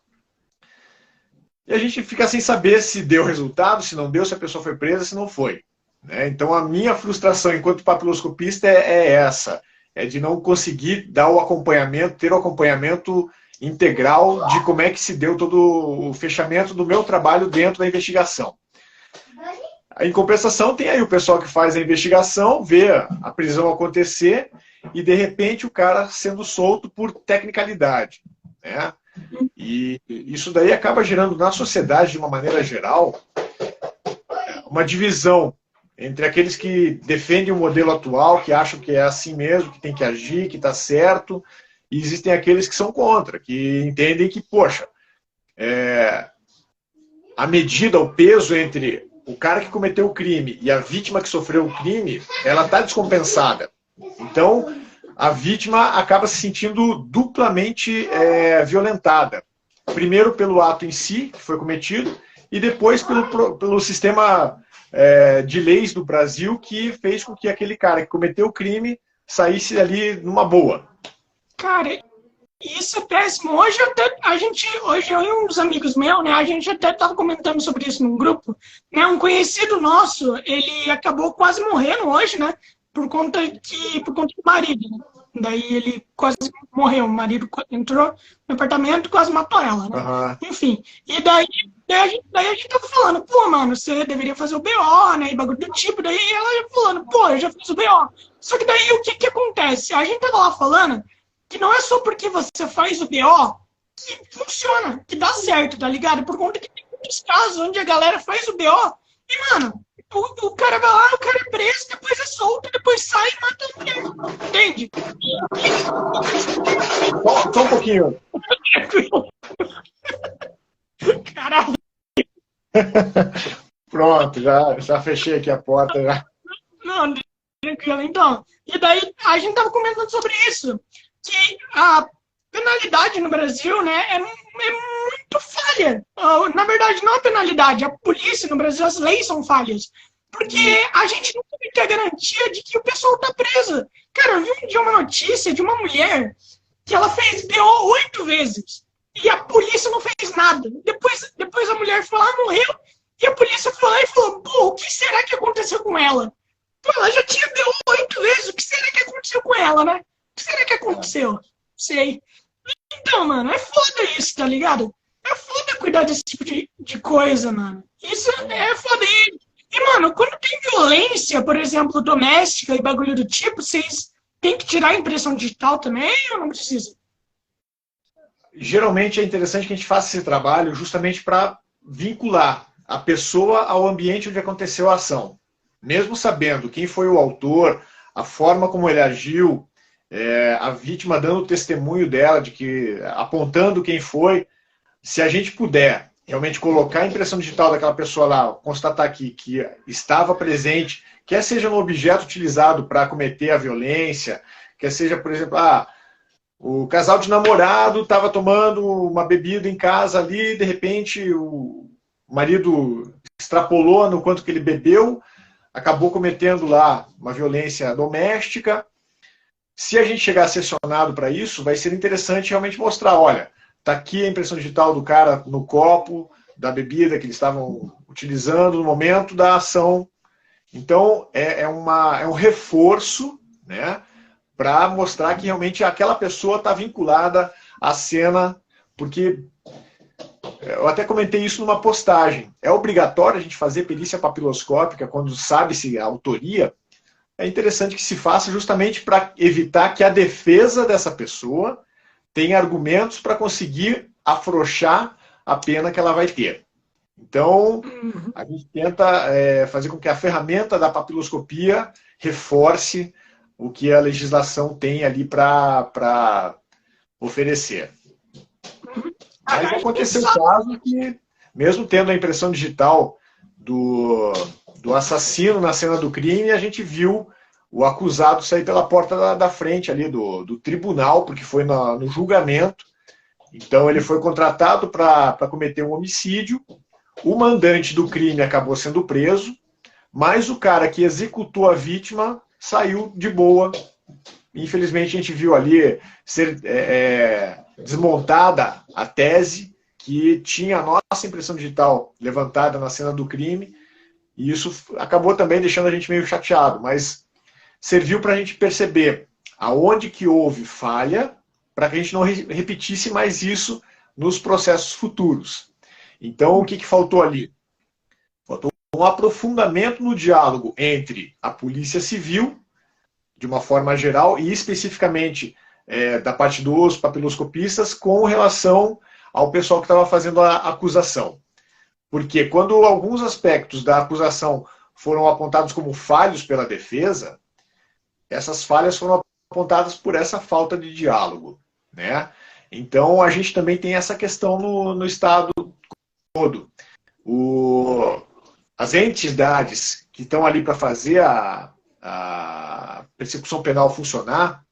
Speaker 2: E a gente fica sem saber se deu resultado, se não deu, se a pessoa foi presa, se não foi. Né? Então a minha frustração enquanto papiloscopista é essa, é de não conseguir dar o acompanhamento, ter o acompanhamento integral de como é que se deu todo o fechamento do meu trabalho dentro da investigação. Em compensação, tem aí o pessoal que faz a investigação, vê a prisão acontecer e, de repente, o cara sendo solto por tecnicalidade. Né? E isso daí acaba gerando na sociedade, de uma maneira geral, uma divisão entre aqueles que defendem o modelo atual, que acham que é assim mesmo, que tem que agir, que está certo, e existem aqueles que são contra, que entendem que, poxa, a medida, o peso entre o cara que cometeu o crime e a vítima que sofreu o crime, ela está descompensada. Então, a vítima acaba se sentindo duplamente violentada. primeiro pelo ato em si, que foi cometido, e depois pelo sistema de leis do Brasil, que fez com que aquele cara que cometeu o crime saísse ali numa boa.
Speaker 1: Cara, isso é péssimo. Hoje eu e uns amigos meus, né, a gente até estava comentando sobre isso num grupo, né, um conhecido nosso, ele acabou quase morrendo hoje, né, por conta do marido, né? Daí ele quase morreu, o marido entrou no apartamento e quase matou ela, né?
Speaker 2: Uhum.
Speaker 1: Enfim, e daí a gente tava falando, pô, mano, você deveria fazer o BO, né, e bagulho do tipo, daí ela falando, pô, eu já fiz o BO. Só que daí o que acontece? A gente tava lá falando que não é só porque você faz o BO que funciona, que dá certo, tá ligado? Por conta que tem muitos casos onde a galera faz o BO e, mano, o cara vai lá, o cara é preso, depois é solto, depois sai e mata a mulher. Entende?
Speaker 2: Só um pouquinho.
Speaker 1: Caralho.
Speaker 2: Pronto, já fechei aqui a porta. Já.
Speaker 1: Não, tranquilo. Então, e daí a gente tava comentando sobre isso, que a penalidade no Brasil, né, é muito falha. Na verdade, não a penalidade, a polícia no Brasil, as leis são falhas. Porque a gente não tem a garantia de que o pessoal tá preso. Cara, eu vi um dia uma notícia de uma mulher que ela fez BO 8 vezes. E a polícia não fez nada. Depois a mulher foi lá, morreu. E a polícia foi lá e falou, pô, o que será que aconteceu com ela? Pô, ela já tinha BO 8 vezes. O que será que aconteceu com ela, né? O que será que aconteceu? Não sei. Então, mano, é foda isso, tá ligado? É foda cuidar desse tipo de coisa, mano. Isso é foda. E, mano, quando tem violência, por exemplo, doméstica e bagulho do tipo, vocês têm que tirar a impressão digital também ou não precisa?
Speaker 2: Geralmente é interessante que a gente faça esse trabalho justamente para vincular a pessoa ao ambiente onde aconteceu a ação. Mesmo sabendo quem foi o autor, a forma como ele agiu, a vítima dando o testemunho dela, apontando quem foi, se a gente puder realmente colocar a impressão digital daquela pessoa lá, constatar aqui que estava presente, quer seja no objeto utilizado para cometer a violência, quer seja, por exemplo, o casal de namorado estava tomando uma bebida em casa ali, de repente o marido extrapolou no quanto que ele bebeu, acabou cometendo lá uma violência doméstica. Se a gente chegar sessionado para isso, vai ser interessante realmente mostrar, olha, está aqui a impressão digital do cara no copo, da bebida que eles estavam utilizando no momento da ação. Então, é um reforço, né, para mostrar que realmente aquela pessoa está vinculada à cena, porque eu até comentei isso numa postagem. É obrigatório a gente fazer perícia papiloscópica quando sabe-se a autoria. É interessante que se faça justamente para evitar que a defesa dessa pessoa tenha argumentos para conseguir afrouxar a pena que ela vai ter. Então, a gente tenta fazer com que a ferramenta da papiloscopia reforce o que a legislação tem ali para oferecer. Mas aconteceu o caso que, mesmo tendo a impressão digital do assassino na cena do crime, a gente viu o acusado sair pela porta da frente ali do tribunal, porque foi no julgamento. Então ele foi contratado para cometer um homicídio. O mandante do crime acabou sendo preso, mas o cara que executou a vítima saiu de boa. Infelizmente a gente viu ali ser desmontada a tese que tinha a nossa impressão digital levantada na cena do crime, e isso acabou também deixando a gente meio chateado, mas serviu para a gente perceber aonde que houve falha, para que a gente não repetisse mais isso nos processos futuros. Então, o que faltou ali? Faltou um aprofundamento no diálogo entre a Polícia Civil, de uma forma geral, e especificamente da parte dos papiloscopistas, com relação ao pessoal que estava fazendo a acusação. Porque quando alguns aspectos da acusação foram apontados como falhos pela defesa, essas falhas foram apontadas por essa falta de diálogo, né? Então, a gente também tem essa questão no Estado todo. As entidades que estão ali para fazer a persecução penal funcionar,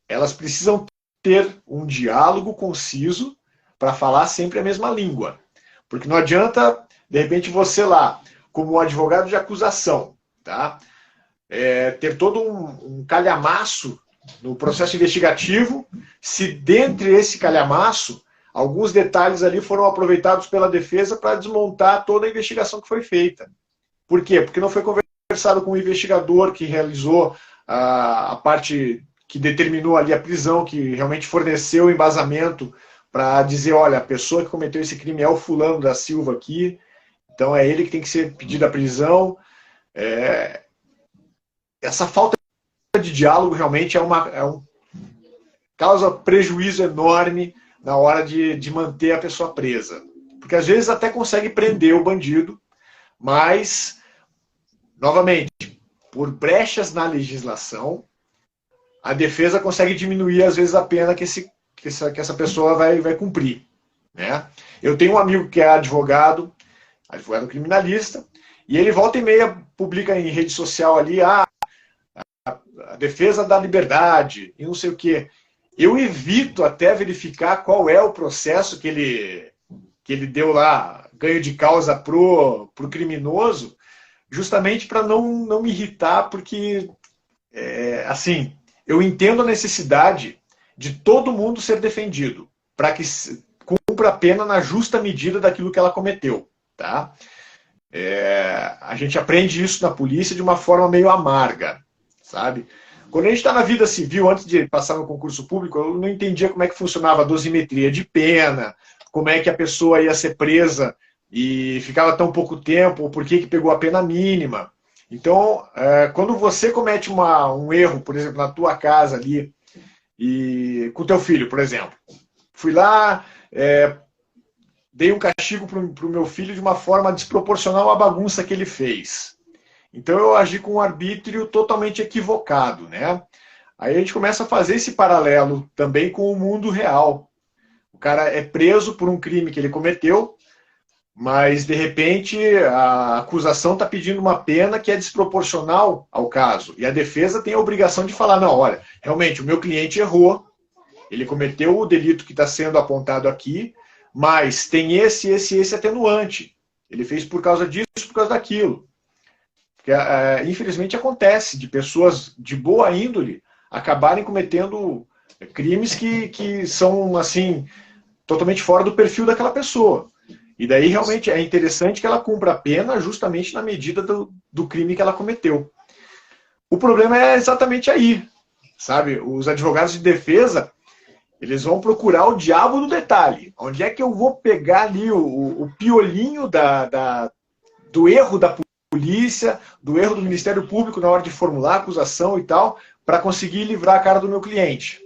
Speaker 2: elas precisam ter um diálogo conciso para falar sempre a mesma língua. Porque não adianta, de repente, você lá, como advogado de acusação, tá? Ter todo um calhamaço no processo investigativo, se dentre esse calhamaço, alguns detalhes ali foram aproveitados pela defesa para desmontar toda a investigação que foi feita. Por quê? Porque não foi conversado com o investigador que realizou a parte que determinou ali a prisão, que realmente forneceu o embasamento para dizer, olha, a pessoa que cometeu esse crime é o fulano da Silva aqui, então é ele que tem que ser pedido a prisão. Essa falta de diálogo realmente causa prejuízo enorme na hora de manter a pessoa presa. Porque às vezes até consegue prender o bandido, mas, novamente, por brechas na legislação, a defesa consegue diminuir às vezes a pena que essa pessoa vai cumprir. Né? Eu tenho um amigo que é advogado criminalista, e ele volta e meia publica em rede social ali, a defesa da liberdade, e não sei o quê. Eu evito até verificar qual é o processo que ele deu lá, ganho de causa pro criminoso, justamente para não me irritar, porque, assim, eu entendo a necessidade de todo mundo ser defendido, para que cumpra a pena na justa medida daquilo que ela cometeu. Tá? A gente aprende isso na polícia de uma forma meio amarga, sabe? Quando a gente está na vida civil, antes de passar no concurso público, eu não entendia como é que funcionava a dosimetria de pena, como é que a pessoa ia ser presa e ficava tão pouco tempo, ou por que pegou a pena mínima. Então, quando você comete um erro, por exemplo, na tua casa ali, e com o teu filho, por exemplo, fui lá, dei um castigo para o meu filho de uma forma desproporcional à bagunça que ele fez. Então eu agi com um arbítrio totalmente equivocado, né? Aí a gente começa a fazer esse paralelo também com o mundo real. O cara é preso por um crime que ele cometeu, mas de repente a acusação está pedindo uma pena que é desproporcional ao caso. E a defesa tem a obrigação de falar, não, olha, realmente o meu cliente errou, ele cometeu o delito que está sendo apontado aqui, mas tem esse atenuante. Ele fez por causa disso, por causa daquilo. Porque, infelizmente acontece de pessoas de boa índole acabarem cometendo crimes que são assim totalmente fora do perfil daquela pessoa. E daí realmente é interessante que ela cumpra a pena justamente na medida do crime que ela cometeu. O problema é exatamente aí, sabe? Os advogados de defesa, eles vão procurar o diabo no detalhe. Onde é que eu vou pegar ali o piolinho do erro da polícia, do erro do Ministério Público na hora de formular a acusação e tal, para conseguir livrar a cara do meu cliente.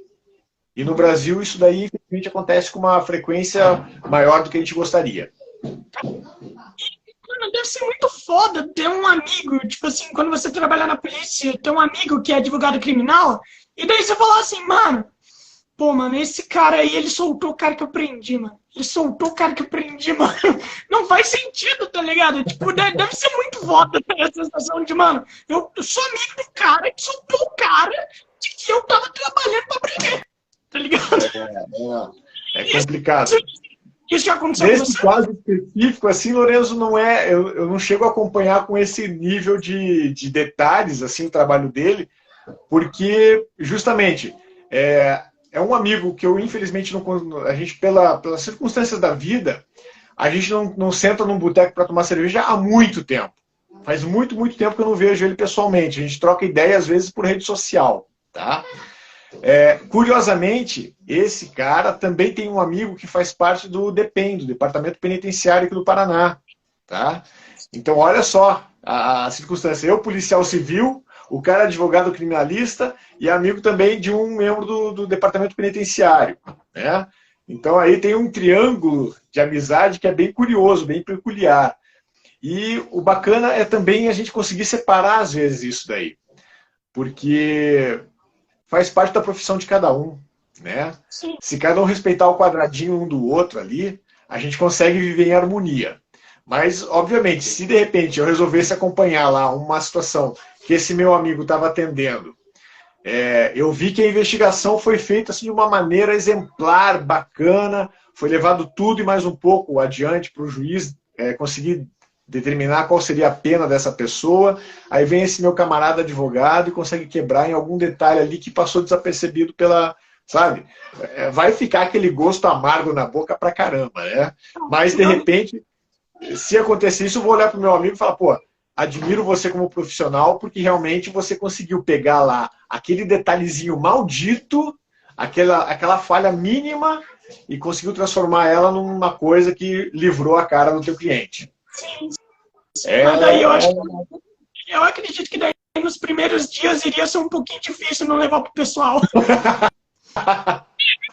Speaker 2: E no Brasil isso daí, infelizmente, acontece com uma frequência maior do que a gente gostaria.
Speaker 1: Mano, deve ser muito foda ter um amigo, tipo assim, quando você trabalhar na polícia, ter um amigo que é advogado criminal, e daí você falar assim, mano, pô, mano, esse cara aí, ele soltou o cara que eu prendi, mano. Ele soltou o cara que eu prendi, mano. Não faz sentido, tá ligado? Tipo, deve ser muito foda essa sensação de, mano, eu sou amigo do cara que soltou o cara de que eu tava trabalhando pra prender, tá ligado?
Speaker 2: É complicado.
Speaker 1: Isso já aconteceu com
Speaker 2: Nesse
Speaker 1: você?
Speaker 2: caso específico, assim, Lorenzo, eu não chego a acompanhar com esse nível de detalhes, assim, o trabalho dele, porque, justamente, é um amigo que eu, infelizmente, a gente, pelas circunstâncias da vida, a gente não senta num boteco para tomar cerveja há muito tempo. Faz muito, muito tempo que eu não vejo ele pessoalmente. A gente troca ideia, às vezes, por rede social, tá? Curiosamente, esse cara também tem um amigo que faz parte do DEPEN, do Departamento Penitenciário aqui do Paraná, tá? Então, olha só a circunstância. Eu, policial civil, o cara advogado criminalista e amigo também de um membro do Departamento Penitenciário, né? Então, aí tem um triângulo de amizade que é bem curioso, bem peculiar. E o bacana é também a gente conseguir separar, às vezes, isso daí. Porque faz parte da profissão de cada um, né?
Speaker 1: Sim.
Speaker 2: Se cada um respeitar o quadradinho um do outro ali, a gente consegue viver em harmonia. Mas, obviamente, se de repente eu resolvesse acompanhar lá uma situação que esse meu amigo estava atendendo, Eu vi que a investigação foi feita assim, de uma maneira exemplar, bacana, foi levado tudo e mais um pouco adiante para o juiz conseguir determinar qual seria a pena dessa pessoa. Aí vem esse meu camarada advogado e consegue quebrar em algum detalhe ali que passou desapercebido pela... Sabe? Vai ficar aquele gosto amargo na boca pra caramba, né? Mas, de repente, se acontecer isso, eu vou olhar pro meu amigo e falar, pô, admiro você como profissional porque realmente você conseguiu pegar lá aquele detalhezinho maldito, aquela falha mínima e conseguiu transformar ela numa coisa que livrou a cara do teu cliente.
Speaker 1: Sim. Mas daí eu acredito que daí nos primeiros dias iria ser um pouquinho difícil não levar pro pessoal.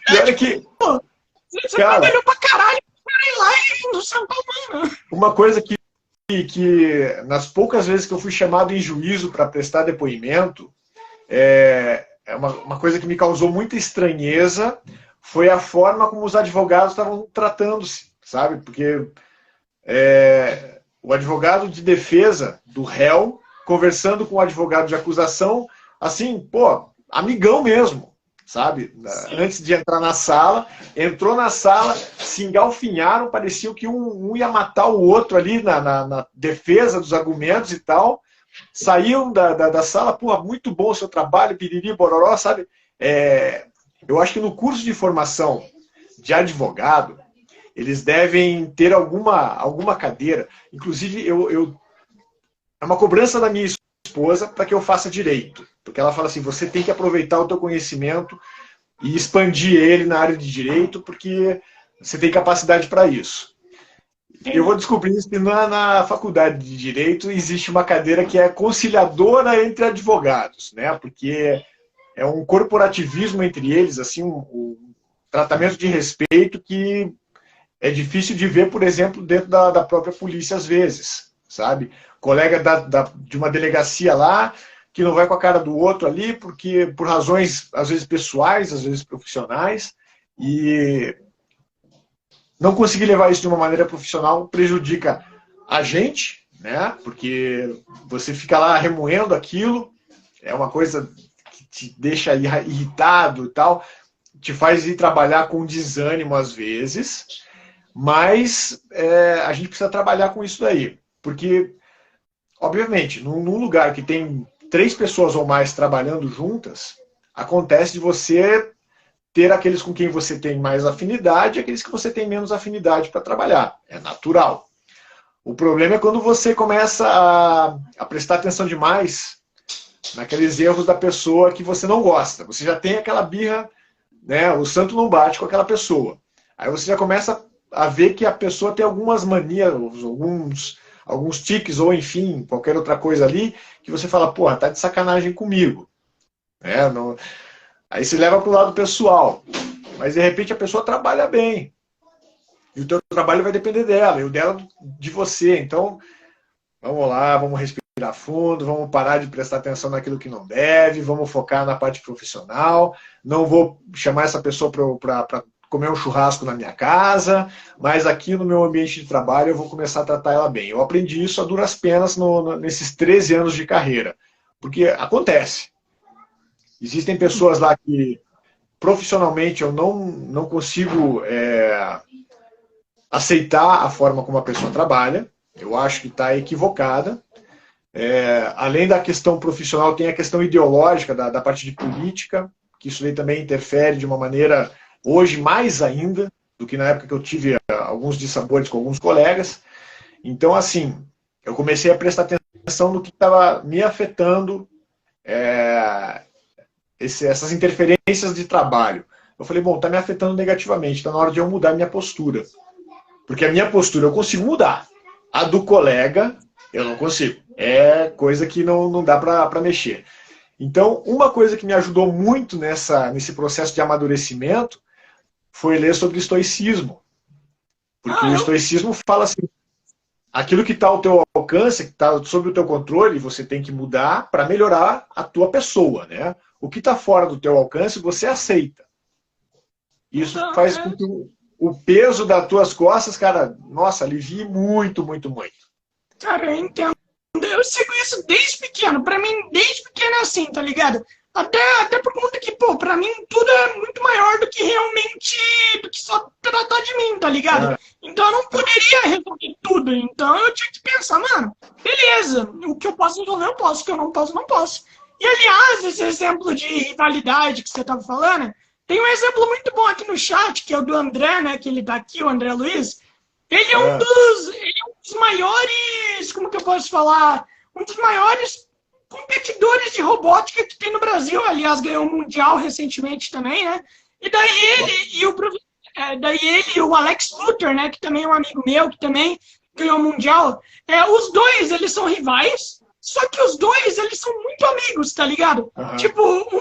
Speaker 2: Pior é que...
Speaker 1: Pô, você trabalhou pra caralho para ir lá e não sentar a mão.
Speaker 2: Uma coisa que nas poucas vezes que eu fui chamado em juízo para prestar depoimento, uma coisa que me causou muita estranheza foi a forma como os advogados estavam tratando-se, sabe? Porque o advogado de defesa do réu conversando com o advogado de acusação, assim, pô, amigão mesmo, sabe? Sim. Antes de entrar na sala, entrou na sala, se engalfinharam, parecia que um ia matar o outro ali na defesa dos argumentos e tal. Saíam da sala, pô, muito bom o seu trabalho, piriri, bororó, sabe? Eu acho que no curso de formação de advogado, eles devem ter alguma cadeira. Inclusive, é uma cobrança da minha esposa para que eu faça direito. Porque ela fala assim, você tem que aproveitar o teu conhecimento e expandir ele na área de direito, porque você tem capacidade para isso. Eu vou descobrir isso que na faculdade de Direito existe uma cadeira que é conciliadora entre advogados, né? Porque é um corporativismo entre eles, assim, um tratamento de respeito que é difícil de ver, por exemplo, dentro da própria polícia às vezes, sabe? Colega de uma delegacia lá, que não vai com a cara do outro ali, porque por razões, às vezes, pessoais, às vezes profissionais, e não conseguir levar isso de uma maneira profissional prejudica a gente, né? Porque você fica lá remoendo aquilo, é uma coisa que te deixa irritado e tal, te faz ir trabalhar com desânimo às vezes, mas a gente precisa trabalhar com isso daí, porque, obviamente, num lugar que tem 3 pessoas ou mais trabalhando juntas, acontece de você ter aqueles com quem você tem mais afinidade e aqueles que você tem menos afinidade para trabalhar. É natural. O problema é quando você começa a prestar atenção demais naqueles erros da pessoa que você não gosta. Você já tem aquela birra, né? O santo não bate com aquela pessoa. Aí você já começa a ver que a pessoa tem algumas manias, alguns tiques, ou enfim, qualquer outra coisa ali, que você fala, porra, tá de sacanagem comigo. Não... Aí se leva para o lado pessoal. Mas de repente a pessoa trabalha bem. E o teu trabalho vai depender dela, e o dela de você. Então, vamos lá, vamos respirar fundo, vamos parar de prestar atenção naquilo que não deve, vamos focar na parte profissional. Não vou chamar essa pessoa para comer um churrasco na minha casa, mas aqui no meu ambiente de trabalho eu vou começar a tratar ela bem. Eu aprendi isso a duras penas nesses 13 anos de carreira. Porque acontece. Existem pessoas lá que profissionalmente eu não consigo aceitar a forma como a pessoa trabalha. Eu acho que está equivocada. Além da questão profissional, tem a questão ideológica da parte de política, que isso aí também interfere de uma maneira, hoje mais ainda, do que na época que eu tive alguns dissabores com alguns colegas. Então, assim, eu comecei a prestar atenção no que estava me afetando, essas interferências de trabalho. Eu falei, bom, está me afetando negativamente, está na hora de eu mudar minha postura. Porque a minha postura eu consigo mudar. A do colega, eu não consigo. É coisa que não dá para mexer. Então, uma coisa que me ajudou muito nesse processo de amadurecimento foi ler sobre estoicismo. Porque o estoicismo fala assim, aquilo que está ao teu alcance, que está sob o teu controle, você tem que mudar para melhorar a tua pessoa, né? O que está fora do teu alcance, você aceita. Isso faz com que o peso das tuas costas, cara, nossa, alivie muito, muito, muito.
Speaker 1: Cara, eu entendo. Eu sigo isso desde pequeno. Pra mim, desde pequeno é assim, tá ligado? Até por conta que, pô, pra mim tudo é muito maior do que realmente, do que só tratar de mim, tá ligado? Então eu não poderia resolver tudo. Então eu tinha que pensar, mano, beleza, o que eu posso resolver eu posso, o que eu não posso, não posso. E aliás, esse exemplo de rivalidade que você tava falando, tem um exemplo muito bom aqui no chat, que é o do André, né, que ele tá aqui, o André Luiz. Ele é ele é um dos maiores, como que eu posso falar? Um dos maiores competidores de robótica que tem no Brasil. Aliás, ganhou um mundial recentemente também, né? E daí ele e o Alex Luthor, né, que também é um amigo meu, que também ganhou o mundial. Os dois, eles são rivais, só que os dois, eles são muito amigos, tá ligado? Tipo, um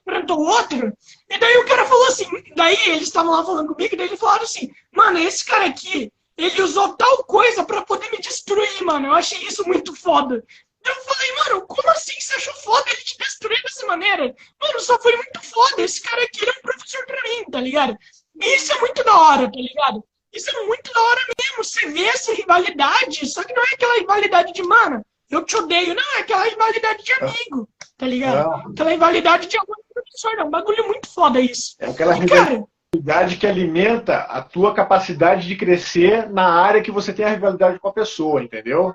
Speaker 1: enfrentou o outro, e daí o cara falou assim, daí eles estavam lá falando comigo, e daí ele falaram assim, mano, esse cara aqui, ele usou tal coisa pra poder me destruir, mano. Eu achei isso muito foda. Eu falei, mano, como assim você achou foda ele te destruir dessa maneira? Mano, só foi muito foda. Esse cara aqui ele é um professor pra mim, tá ligado? E isso é muito da hora, tá ligado? Isso é muito da hora mesmo. Você vê essa rivalidade, só que não é aquela rivalidade de, mano, eu te odeio. Não, é aquela rivalidade de amigo, tá ligado? Aquela rivalidade de algum professor. É um bagulho muito foda isso.
Speaker 2: É aquela rivalidade que alimenta a tua capacidade de crescer na área que você tem a rivalidade com a pessoa, entendeu?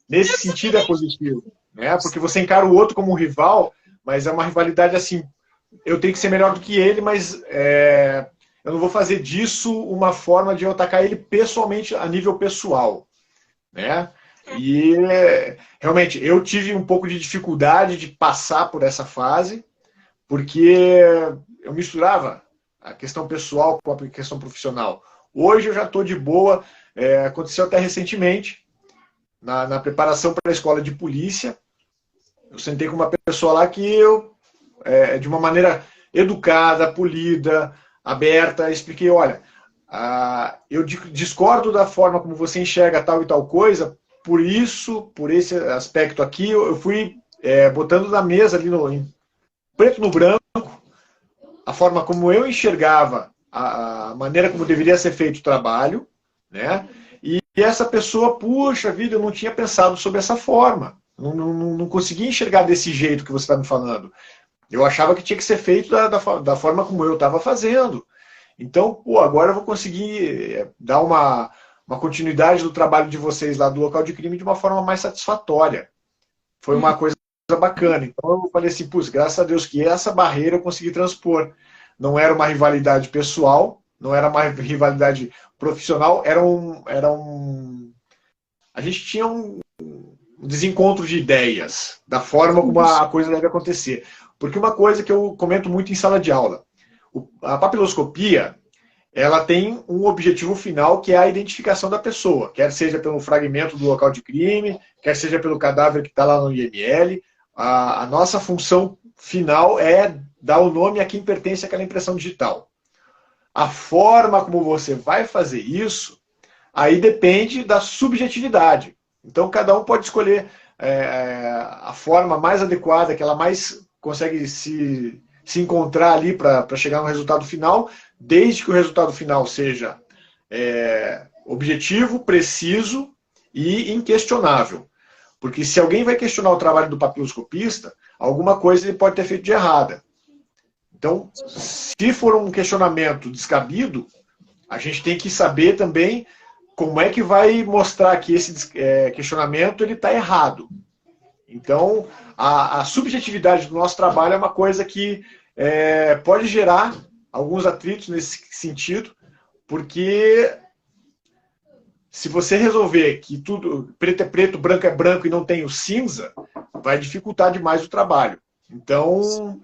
Speaker 2: Nesse sentido é positivo, né? Porque você encara o outro como um rival, mas é uma rivalidade assim, eu tenho que ser melhor do que ele, mas eu não vou fazer disso uma forma de eu atacar ele pessoalmente, a nível pessoal, né? E realmente, eu tive um pouco de dificuldade de passar por essa fase, porque eu misturava a questão pessoal com a questão profissional. Hoje eu já estou de boa, aconteceu até recentemente, na preparação para a escola de polícia, eu sentei com uma pessoa lá que eu, de uma maneira educada, polida, aberta, expliquei, olha, eu discordo da forma como você enxerga tal e tal coisa, por isso, por esse aspecto aqui, eu fui botando na mesa ali, em preto no branco, a forma como eu enxergava, a maneira como deveria ser feito o trabalho, né? E essa pessoa, puxa vida, eu não tinha pensado sobre essa forma. Não conseguia enxergar desse jeito que você está me falando. Eu achava que tinha que ser feito da forma como eu estava fazendo. Então, pô, agora eu vou conseguir dar uma continuidade do trabalho de vocês lá do local de crime de uma forma mais satisfatória. Foi uma coisa bacana. Então eu falei assim, putz, graças a Deus que essa barreira eu consegui transpor. Não era uma rivalidade pessoal, não era uma rivalidade profissional, a gente tinha um desencontro de ideias, da forma como a coisa deve acontecer. Porque uma coisa que eu comento muito em sala de aula, a papiloscopia, ela tem um objetivo final, que é a identificação da pessoa, quer seja pelo fragmento do local de crime, quer seja pelo cadáver que está lá no IML. A nossa função final é dar o nome a quem pertence àquela impressão digital. A forma como você vai fazer isso, aí depende da subjetividade. Então, cada um pode escolher a forma mais adequada, que ela mais consegue se encontrar ali para chegar no resultado final, desde que o resultado final seja objetivo, preciso e inquestionável. Porque se alguém vai questionar o trabalho do papiloscopista, alguma coisa ele pode ter feito de errada. Então, se for um questionamento descabido, a gente tem que saber também como é que vai mostrar que esse questionamento está errado. Então, a subjetividade do nosso trabalho é uma coisa que pode gerar alguns atritos nesse sentido, porque se você resolver que tudo preto é preto, branco é branco e não tem o cinza, vai dificultar demais o trabalho. Então,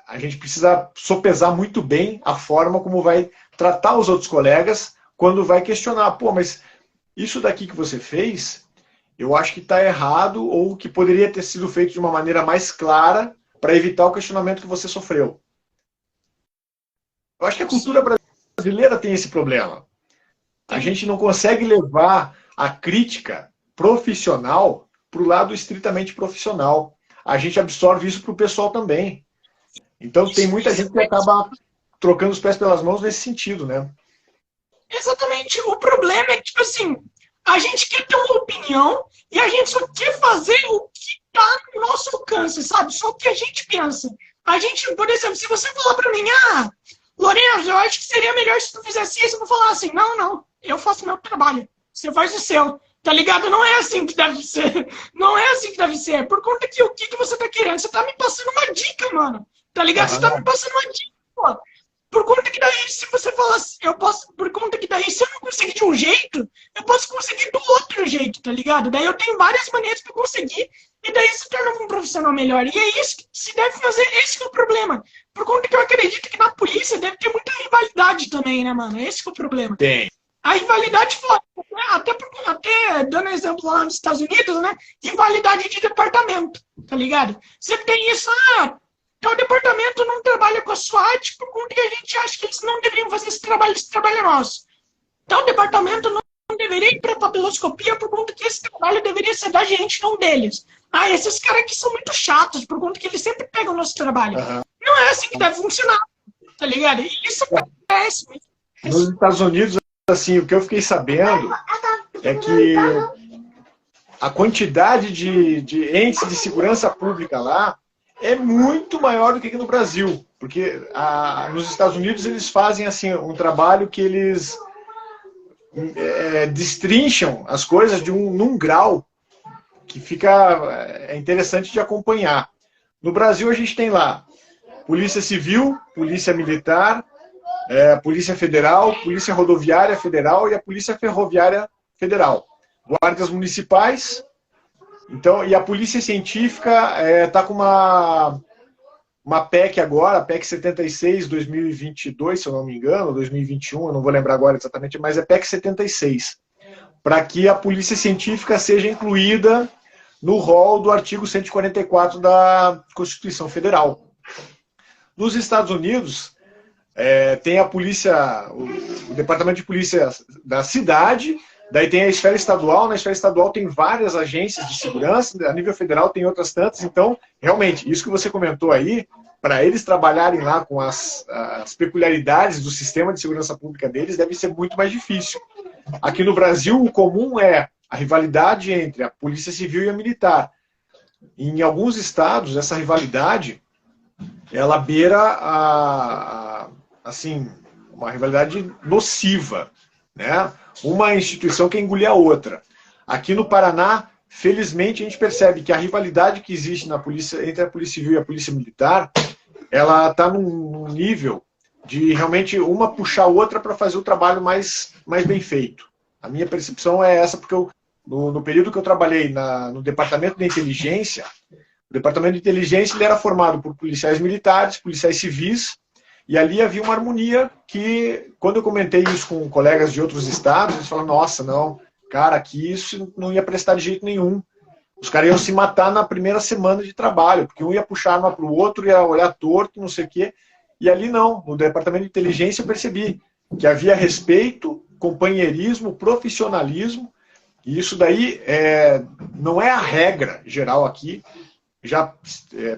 Speaker 2: a gente precisa sopesar muito bem a forma como vai tratar os outros colegas quando vai questionar, pô, mas isso daqui que você fez, eu acho que está errado ou que poderia ter sido feito de uma maneira mais clara para evitar o questionamento que você sofreu. Eu acho que a cultura brasileira tem esse problema. A gente não consegue levar a crítica profissional para o lado estritamente profissional. A gente absorve isso para o pessoal também. Então tem muita gente que acaba trocando os pés pelas mãos nesse sentido, né?
Speaker 1: Exatamente. O problema é que, tipo assim, a gente quer ter uma opinião e a gente só quer fazer o que está no nosso alcance, sabe? Só o que a gente pensa. A gente, por exemplo, se você falar para mim, Lorenzo, eu acho que seria melhor se tu fizesse isso, eu vou falar assim, não, eu faço meu trabalho, você faz o seu. Tá ligado? Não é assim que deve ser. Não é assim que deve ser. Por conta que o que você tá querendo? Você tá me passando uma dica, mano. Tá ligado? Você tá me passando uma dica, pô. Por conta que daí, se você falar assim, eu posso. Por conta que daí, se eu não conseguir de um jeito, eu posso conseguir do outro jeito, tá ligado? Daí eu tenho várias maneiras pra conseguir. E daí se torna um profissional melhor. E é isso que se deve fazer. Esse que é o problema. Por conta que eu acredito que na polícia deve ter muita rivalidade também, né, mano? Esse que é o problema.
Speaker 2: Tem.
Speaker 1: A rivalidade foi, até dando exemplo lá nos Estados Unidos, né? Rivalidade de departamento, tá ligado? Você tem isso, o departamento não trabalha com a SWAT por conta que a gente acha que eles não deveriam fazer esse trabalho é nosso. Então o departamento não deveria ir para papiloscopia por conta que esse trabalho deveria ser da gente, não deles. Esses caras aqui são muito chatos, por conta que eles sempre pegam o nosso trabalho. Uhum. Não é assim que deve funcionar, tá ligado? E isso acontece.
Speaker 2: Nos Estados Unidos, assim, o que eu fiquei sabendo é que a quantidade de entes de segurança pública lá é muito maior do que aqui no Brasil. Porque nos Estados Unidos eles fazem assim, um trabalho que eles destrincham as coisas num grau que fica interessante de acompanhar. No Brasil a gente tem lá Polícia Civil, Polícia Militar, Polícia Federal, Polícia Rodoviária Federal e a Polícia Ferroviária Federal. Guardas Municipais. Então, e a Polícia Científica está com uma PEC agora, a PEC 76, 2022, se eu não me engano, 2021, eu não vou lembrar agora exatamente, mas é PEC 76, para que a Polícia Científica seja incluída no rol do artigo 144 da Constituição Federal. Nos Estados Unidos, tem a polícia, o departamento de polícia da cidade, daí tem a esfera estadual, na esfera estadual tem várias agências de segurança, a nível federal tem outras tantas, então, realmente, isso que você comentou aí, para eles trabalharem lá com as peculiaridades do sistema de segurança pública deles, deve ser muito mais difícil. Aqui no Brasil, o comum é a rivalidade entre a polícia civil e a militar. Em alguns estados, essa rivalidade, ela beira assim, uma rivalidade nociva, né? Uma instituição quer engolir a outra. Aqui no Paraná, felizmente, a gente percebe que a rivalidade que existe entre a Polícia Civil e a Polícia Militar, ela está num nível de realmente uma puxar a outra para fazer o trabalho mais bem feito. A minha percepção é essa, porque no período que eu trabalhei no Departamento de Inteligência, o Departamento de Inteligência ele era formado por policiais militares, policiais civis, e ali havia uma harmonia que, quando eu comentei isso com colegas de outros estados, eles falaram, nossa, não, cara, aqui isso não ia prestar de jeito nenhum. Os caras iam se matar na primeira semana de trabalho, porque um ia puxar arma para o outro, ia olhar torto, não sei o quê. E ali não, no Departamento de Inteligência eu percebi que havia respeito, companheirismo, profissionalismo, e isso daí não é a regra geral aqui. Já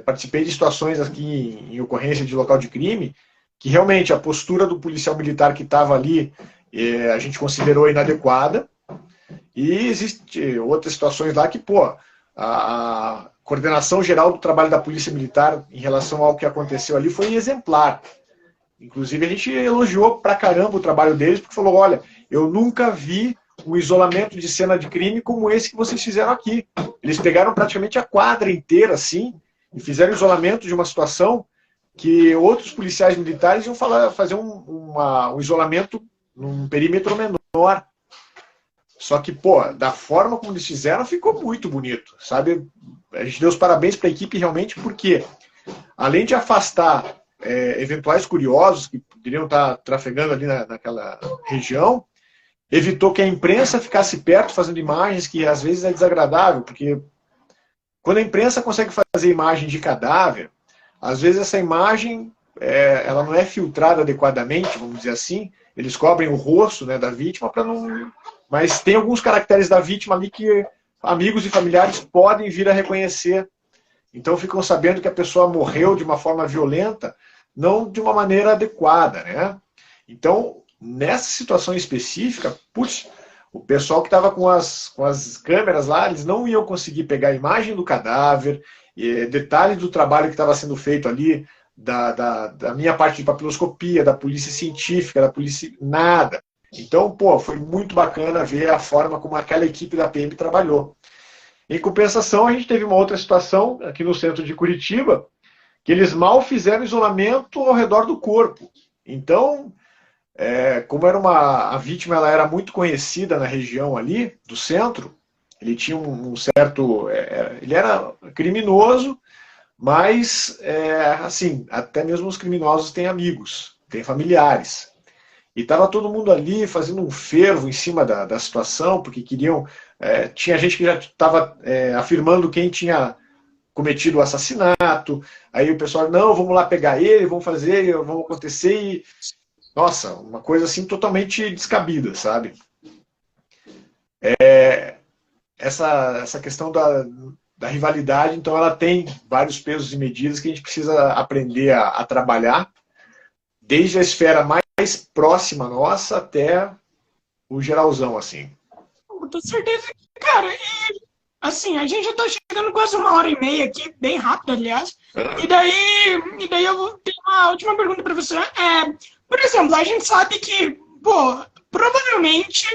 Speaker 2: participei de situações aqui em ocorrência de local de crime, que realmente a postura do policial militar que estava ali, a gente considerou inadequada, e existem outras situações lá que, a coordenação geral do trabalho da Polícia Militar em relação ao que aconteceu ali foi exemplar. Inclusive a gente elogiou pra caramba o trabalho deles, porque falou, olha, eu nunca vi um isolamento de cena de crime como esse que vocês fizeram aqui. Eles pegaram praticamente a quadra inteira, assim, e fizeram isolamento de uma situação que outros policiais militares iam fazer um isolamento num perímetro menor. Só que, da forma como eles fizeram, ficou muito bonito, sabe? A gente deu os parabéns para a equipe realmente, porque além de afastar eventuais curiosos que poderiam estar trafegando ali naquela região, evitou que a imprensa ficasse perto fazendo imagens que às vezes é desagradável, porque quando a imprensa consegue fazer imagem de cadáver, às vezes essa imagem ela não é filtrada adequadamente, vamos dizer assim, eles cobrem o rosto, né, da vítima para não... Mas tem alguns caracteres da vítima ali que amigos e familiares podem vir a reconhecer. Então ficam sabendo que a pessoa morreu de uma forma violenta, não de uma maneira adequada, né? Então, nessa situação específica, O pessoal que estava com as câmeras lá, eles não iam conseguir pegar a imagem do cadáver, detalhe do trabalho que estava sendo feito ali, da minha parte de papiloscopia, da polícia científica, da polícia... nada. Então, pô, foi muito bacana ver a forma como aquela equipe da PM trabalhou. Em compensação, a gente teve uma outra situação aqui no centro de Curitiba, que eles mal fizeram isolamento ao redor do corpo. Então, como a vítima ela era muito conhecida na região ali, do centro, ele tinha um certo... ele era criminoso, mas, assim, até mesmo os criminosos têm amigos, têm familiares. E estava todo mundo ali fazendo um fervo em cima da situação, porque queriam... tinha gente que já estava afirmando quem tinha cometido o assassinato. Aí o pessoal, não, vamos lá pegar ele, vamos fazer, vamos acontecer. E, nossa, uma coisa assim totalmente descabida, sabe? Essa questão da rivalidade, então ela tem vários pesos e medidas que a gente precisa aprender a trabalhar, desde a esfera mais próxima nossa até o geralzão, assim.
Speaker 1: Com toda certeza, cara. E, assim, a gente já tá chegando quase 1h30 aqui, bem rápido, aliás. E daí eu tenho uma última pergunta para você. Por exemplo, a gente sabe que, pô, provavelmente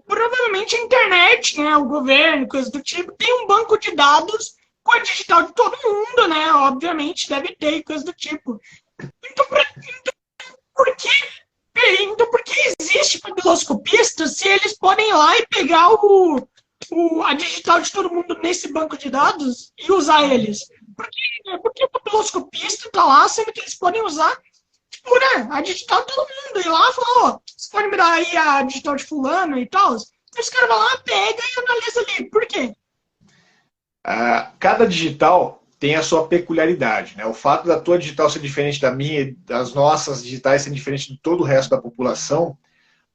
Speaker 1: provavelmente a internet, né, o governo, coisas do tipo, tem um banco de dados com a digital de todo mundo, né? Obviamente deve ter coisas do tipo. Então, por que então, por que existe papiloscopista se eles podem ir lá e pegar a digital de todo mundo nesse banco de dados e usar eles? Porque o papiloscopista está lá, sendo que eles podem usar tipo, né, a digital de todo mundo. E lá falou, você pode me dar aí a digital de fulano e tal. Os caras vão lá, pega e analisa ali. Por quê?
Speaker 2: Cada digital tem a sua peculiaridade, né? O fato da tua digital ser diferente da minha e das nossas digitais serem diferentes de todo o resto da população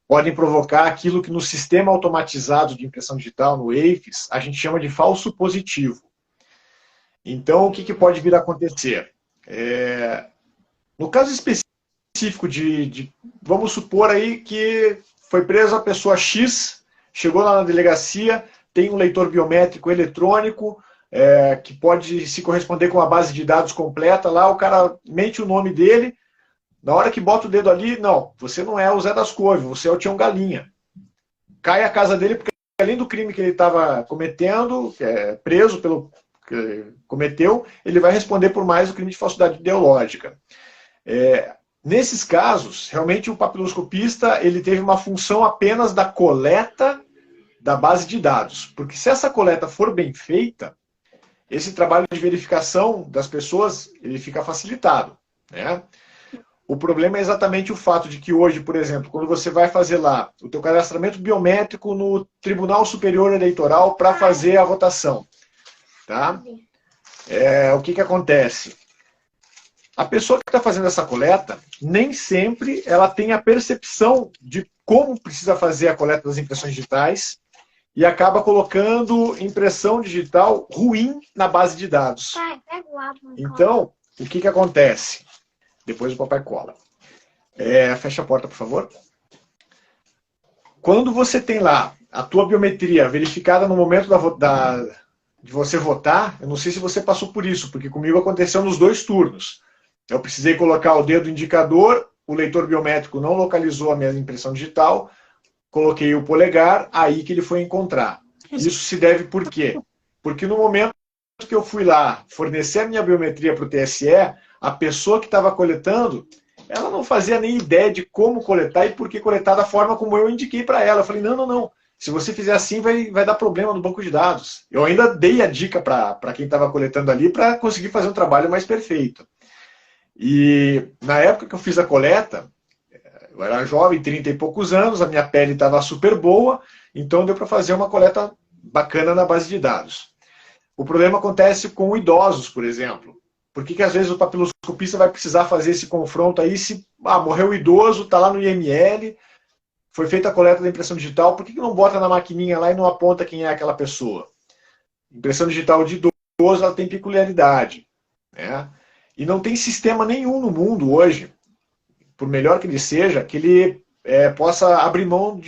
Speaker 2: podem provocar aquilo que no sistema automatizado de impressão digital, no EIFES, a gente chama de falso positivo. Então, o que pode vir a acontecer? No caso específico vamos supor aí que foi presa a pessoa X, chegou lá na delegacia, tem um leitor biométrico eletrônico, que pode se corresponder com a base de dados completa, lá o cara mente o nome dele, na hora que bota o dedo ali, não, você não é o Zé das Couves, você é o Tião Galinha. Cai a casa dele, porque além do crime que ele estava cometendo, preso pelo que cometeu, ele vai responder por mais o crime de falsidade ideológica. Nesses casos, realmente o papiloscopista ele teve uma função apenas da coleta da base de dados, porque se essa coleta for bem feita, esse trabalho de verificação das pessoas ele fica facilitado, né? O problema é exatamente o fato de que hoje, por exemplo, quando você vai fazer lá o teu cadastramento biométrico no Tribunal Superior Eleitoral para fazer a votação, tá? O que acontece? A pessoa que está fazendo essa coleta, nem sempre ela tem a percepção de como precisa fazer a coleta das impressões digitais e acaba colocando impressão digital ruim na base de dados. Então, o que acontece? Depois o papai cola. Fecha a porta, por favor. Quando você tem lá a tua biometria verificada no momento de você votar, eu não sei se você passou por isso, porque comigo aconteceu nos 2 turnos. Eu precisei colocar o dedo indicador, o leitor biométrico não localizou a minha impressão digital, coloquei o polegar, aí que ele foi encontrar. Isso se deve por quê? Porque no momento que eu fui lá fornecer a minha biometria para o TSE, a pessoa que estava coletando, ela não fazia nem ideia de como coletar e por que coletar da forma como eu indiquei para ela. Eu falei, não. Se você fizer assim, vai dar problema no banco de dados. Eu ainda dei a dica para quem estava coletando ali para conseguir fazer um trabalho mais perfeito. E na época que eu fiz a coleta, eu era jovem, 30 e poucos anos, a minha pele estava super boa, então deu para fazer uma coleta bacana na base de dados. O problema acontece com idosos, por exemplo. Por que às vezes o papiloscopista vai precisar fazer esse confronto aí se morreu o idoso, está lá no IML, foi feita a coleta da impressão digital, por que não bota na maquininha lá e não aponta quem é aquela pessoa? Impressão digital de idoso ela tem peculiaridade, né? E não tem sistema nenhum no mundo hoje, por melhor que ele seja, que ele possa abrir mão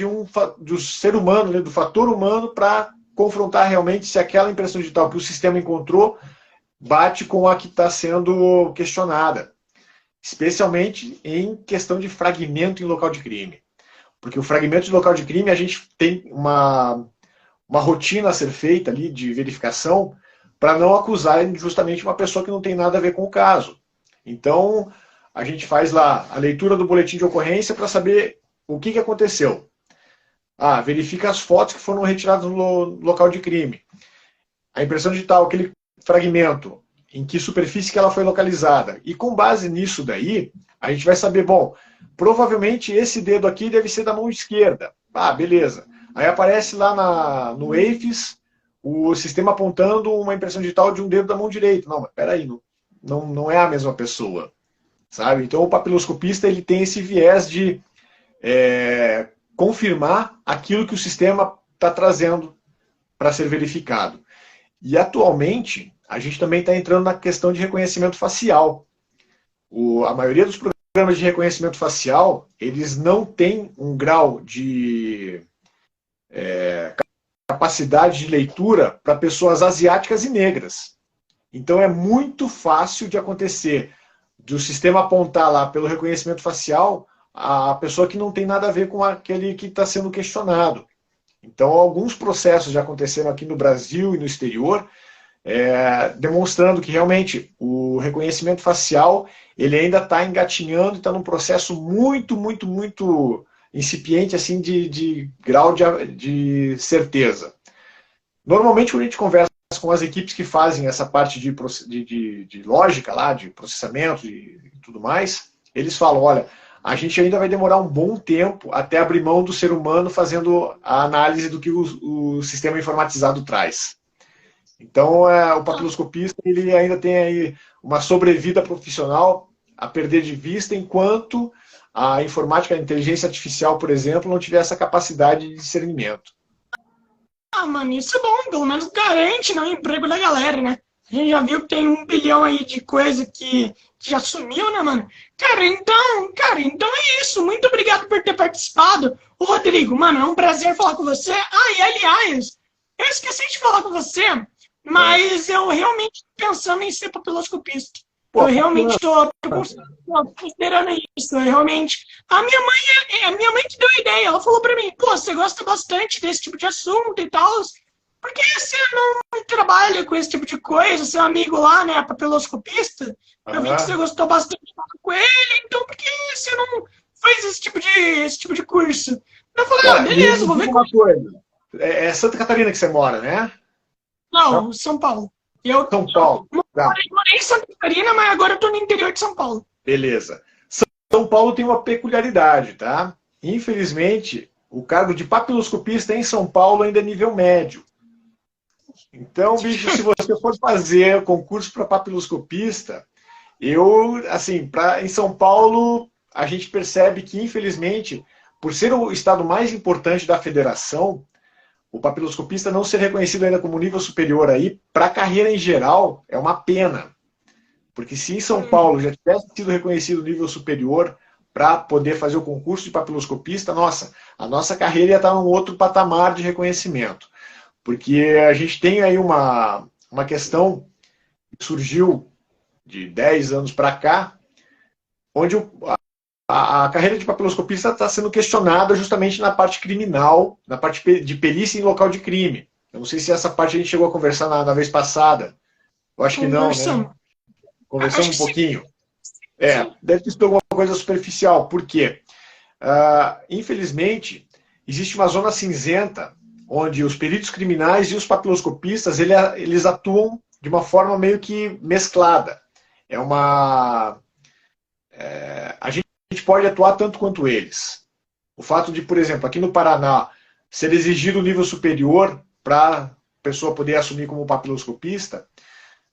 Speaker 2: do ser humano, né, do fator humano, para confrontar realmente se aquela impressão digital que o sistema encontrou bate com a que está sendo questionada. Especialmente em questão de fragmento em local de crime. Porque o fragmento de local de crime, a gente tem uma rotina a ser feita ali de verificação para não acusar justamente uma pessoa que não tem nada a ver com o caso. Então, a gente faz lá a leitura do boletim de ocorrência para saber o que aconteceu. Verifica as fotos que foram retiradas no local de crime. A impressão digital, aquele fragmento, em que superfície que ela foi localizada. E com base nisso daí, a gente vai saber, bom, provavelmente esse dedo aqui deve ser da mão esquerda. Beleza. Aí aparece lá no EIFES o sistema apontando uma impressão digital de um dedo da mão direita. Não, mas peraí, não é a mesma pessoa. Sabe? Então o papiloscopista ele tem esse viés de confirmar aquilo que o sistema está trazendo para ser verificado. E atualmente, a gente também está entrando na questão de reconhecimento facial. A maioria dos programas de reconhecimento facial, eles não têm um grau de capacidade de leitura para pessoas asiáticas e negras. Então é muito fácil de acontecer do sistema apontar lá pelo reconhecimento facial a pessoa que não tem nada a ver com aquele que está sendo questionado. Então alguns processos já aconteceram aqui no Brasil e no exterior, demonstrando que realmente o reconhecimento facial ele ainda está engatinhando e está num processo muito, muito, muito incipiente assim, de grau de certeza. Normalmente, quando a gente conversa com as equipes que fazem essa parte de lógica, lá, de processamento e tudo mais, eles falam, olha, a gente ainda vai demorar um bom tempo até abrir mão do ser humano fazendo a análise do que o sistema informatizado traz. Então, o papiloscopista ele ainda tem aí uma sobrevida profissional a perder de vista, enquanto a informática, a inteligência artificial, por exemplo, não tiver essa capacidade de discernimento.
Speaker 1: Mano, isso é bom, pelo menos garante, né, o emprego da galera, né? A gente já viu que tem 1 bilhão aí de coisa que já sumiu, né, mano? Cara, então é isso. Muito obrigado por ter participado. Ô, Rodrigo, mano, é um prazer falar com você. E aliás, eu esqueci de falar com você, mas eu realmente tô pensando em ser papiloscopista. Eu realmente estou considerando isso. Eu realmente. A minha mãe que deu a ideia. Ela falou pra mim, pô, você gosta bastante desse tipo de assunto e tal. Por que você não trabalha com esse tipo de coisa? Seu amigo lá, né, papiloscopista, eu vi que você gostou bastante de falar com ele, então por que você não faz esse tipo de curso? Eu falei, beleza, vou ver.
Speaker 2: Uma coisa. É Santa Catarina que você mora, né?
Speaker 1: Não, São Paulo.
Speaker 2: São Paulo.
Speaker 1: Eu morei em Santa Catarina, mas agora eu tô no interior de São Paulo.
Speaker 2: Beleza. São Paulo tem uma peculiaridade, tá? Infelizmente, o cargo de papiloscopista em São Paulo ainda é nível médio. Então, bicho, se você for fazer concurso para papiloscopista, em São Paulo, a gente percebe que, infelizmente, por ser o estado mais importante da federação, o papiloscopista não ser reconhecido ainda como nível superior aí, para a carreira em geral, é uma pena. Porque se em São Paulo já tivesse sido reconhecido nível superior para poder fazer o concurso de papiloscopista, a nossa carreira ia estar num outro patamar de reconhecimento. Porque a gente tem aí uma questão que surgiu de 10 anos para cá, onde a carreira de papiloscopista está sendo questionada justamente na parte criminal, na parte de perícia em local de crime. Eu não sei se essa parte a gente chegou a conversar na vez passada. Eu acho que não, né? Conversamos um pouquinho. Deve ter sido alguma coisa superficial. Por quê? Infelizmente, existe uma zona cinzenta onde os peritos criminais e os papiloscopistas eles atuam de uma forma meio que mesclada. A gente pode atuar tanto quanto eles. O fato de, por exemplo, aqui no Paraná, ser exigido o nível superior para a pessoa poder assumir como papiloscopista,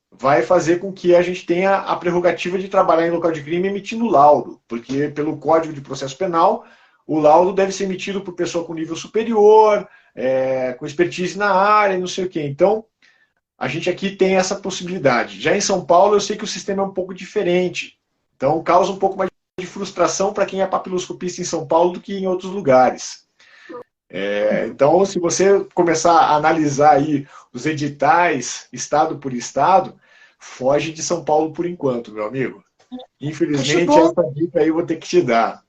Speaker 2: vai fazer com que a gente tenha a prerrogativa de trabalhar em local de crime emitindo laudo, porque pelo Código de Processo Penal, o laudo deve ser emitido por pessoa com nível superior, com expertise na área, não sei o quê. Então, a gente aqui tem essa possibilidade. Já em São Paulo, eu sei que o sistema é um pouco diferente. Então, causa um pouco mais de frustração para quem é papiloscopista em São Paulo do que em outros lugares. Então, se você começar a analisar aí os editais, estado por estado, foge de São Paulo por enquanto, meu amigo. Infelizmente, essa dica aí eu vou ter que te dar.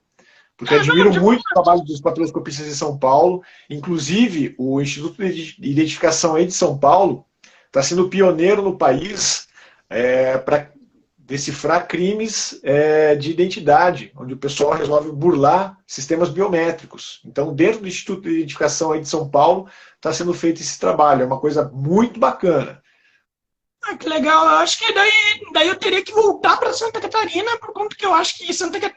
Speaker 2: Porque admiro muito o trabalho dos papiloscopistas em São Paulo. Inclusive, o Instituto de Identificação aí de São Paulo está sendo pioneiro no país para decifrar crimes de identidade, onde o pessoal resolve burlar sistemas biométricos. Então, dentro do Instituto de Identificação aí de São Paulo, está sendo feito esse trabalho. É uma coisa muito bacana.
Speaker 1: Que legal. Eu acho que daí eu teria que voltar para Santa Catarina, por conta que eu acho que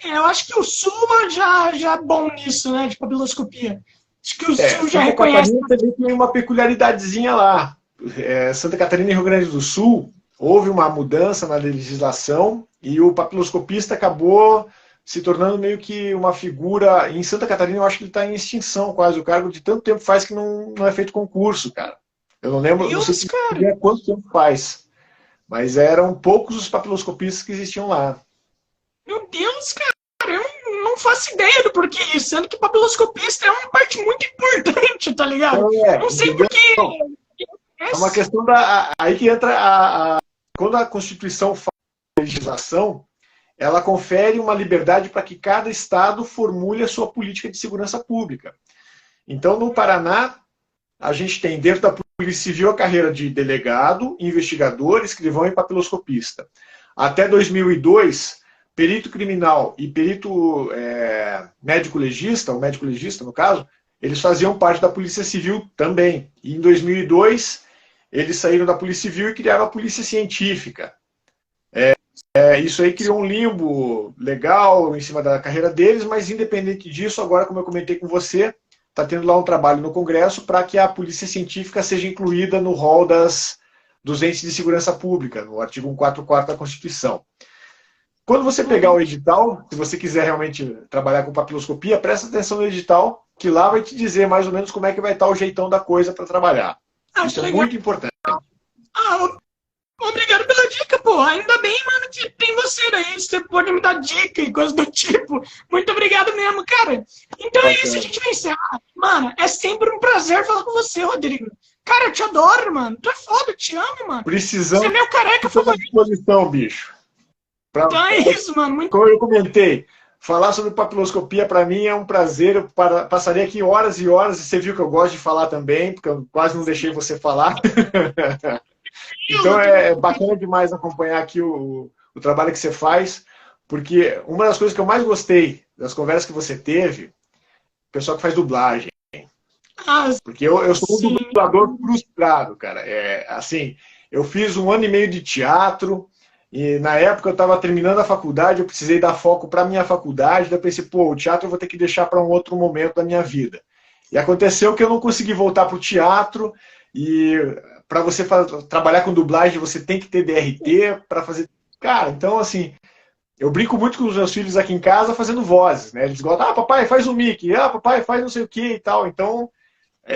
Speaker 1: eu acho que o Sul já é bom nisso, né, de papiloscopia. Acho que o Sul já reconhece.
Speaker 2: Santa Catarina também tem uma peculiaridadezinha lá. Santa Catarina e Rio Grande do Sul, houve uma mudança na legislação e o papiloscopista acabou se tornando meio que uma figura. Em Santa Catarina eu acho que ele está em extinção quase. O cargo de tanto tempo faz que não é feito concurso, cara. Eu não lembro, não sei se quanto tempo faz. Mas eram poucos os papiloscopistas que existiam lá.
Speaker 1: Meu Deus, cara, eu não faço ideia do porquê isso, sendo que papiloscopista é uma parte muito importante, tá ligado? Não sei porquê.
Speaker 2: É uma questão da... Aí que entra quando a Constituição faz a legislação, ela confere uma liberdade para que cada estado formule a sua política de segurança pública. Então, no Paraná, a gente tem dentro da Polícia Civil a carreira de delegado, investigador, escrivão e papiloscopista. Até 2002, perito criminal e perito médico-legista, o médico-legista no caso, eles faziam parte da Polícia Civil também. E em 2002, eles saíram da Polícia Civil e criaram a Polícia Científica. Isso aí criou um limbo legal em cima da carreira deles, mas independente disso, agora, como eu comentei com você, está tendo lá um trabalho no Congresso para que a Polícia Científica seja incluída no rol dos entes de segurança pública, no artigo 144 da Constituição. Quando você pegar o edital, se você quiser realmente trabalhar com papiloscopia, presta atenção no edital, que lá vai te dizer mais ou menos como é que vai estar o jeitão da coisa para trabalhar. Isso é muito importante.
Speaker 1: Obrigado pela dica, pô. Ainda bem, mano, que tem você aí. Você pode me dar dica e coisas do tipo. Muito obrigado mesmo, cara. Então é isso, a gente vai encerrar. Mano, é sempre um prazer falar com você, Rodrigo. Cara, eu te adoro, mano. Tu é foda, eu te amo, mano.
Speaker 2: Precisamos.
Speaker 1: Você é meu careca
Speaker 2: favorito. Disposição, bicho.
Speaker 1: Então é isso, mano. Muito...
Speaker 2: Como eu comentei, falar sobre papiloscopia para mim é um prazer. Eu passaria aqui horas e horas, e você viu que eu gosto de falar também, porque eu quase não deixei você falar. Então é bacana demais acompanhar aqui o trabalho que você faz, porque uma das coisas que eu mais gostei das conversas que você teve, o pessoal que faz dublagem. Porque eu sou um dublador frustrado, cara. Assim, eu fiz 1 ano e meio de teatro, e na época eu estava terminando a faculdade, eu precisei dar foco para a minha faculdade, daí eu pensei, pô, o teatro eu vou ter que deixar para um outro momento da minha vida. E aconteceu que eu não consegui voltar para o teatro, e para você trabalhar com dublagem, você tem que ter DRT para fazer... Cara, então assim, eu brinco muito com os meus filhos aqui em casa fazendo vozes, né? Eles gostam, papai, faz o Mickey, papai, faz não sei o que e tal. Então,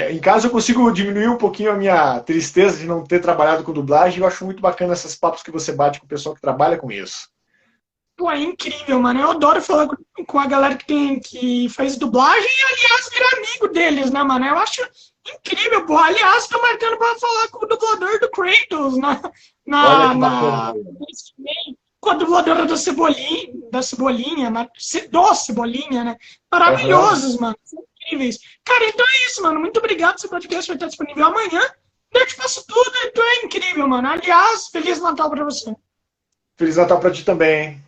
Speaker 2: em casa eu consigo diminuir um pouquinho a minha tristeza de não ter trabalhado com dublagem, e eu acho muito bacana esses papos que você bate com o pessoal que trabalha com isso.
Speaker 1: Pô, é incrível, mano. Eu adoro falar com a galera que faz dublagem e, aliás, virar amigo deles, né, mano? Eu acho incrível, pô. Aliás, tô marcando pra falar com o dublador do Kratos com a dubladora do Cebolinha, do Cebolinha, né? Maravilhosos, mano. São incríveis. Cara, então é isso, mano. Muito obrigado. Esse podcast vai estar disponível amanhã. Eu te faço tudo e tu é incrível, mano. Aliás, Feliz Natal pra você.
Speaker 2: Feliz Natal pra ti também, hein?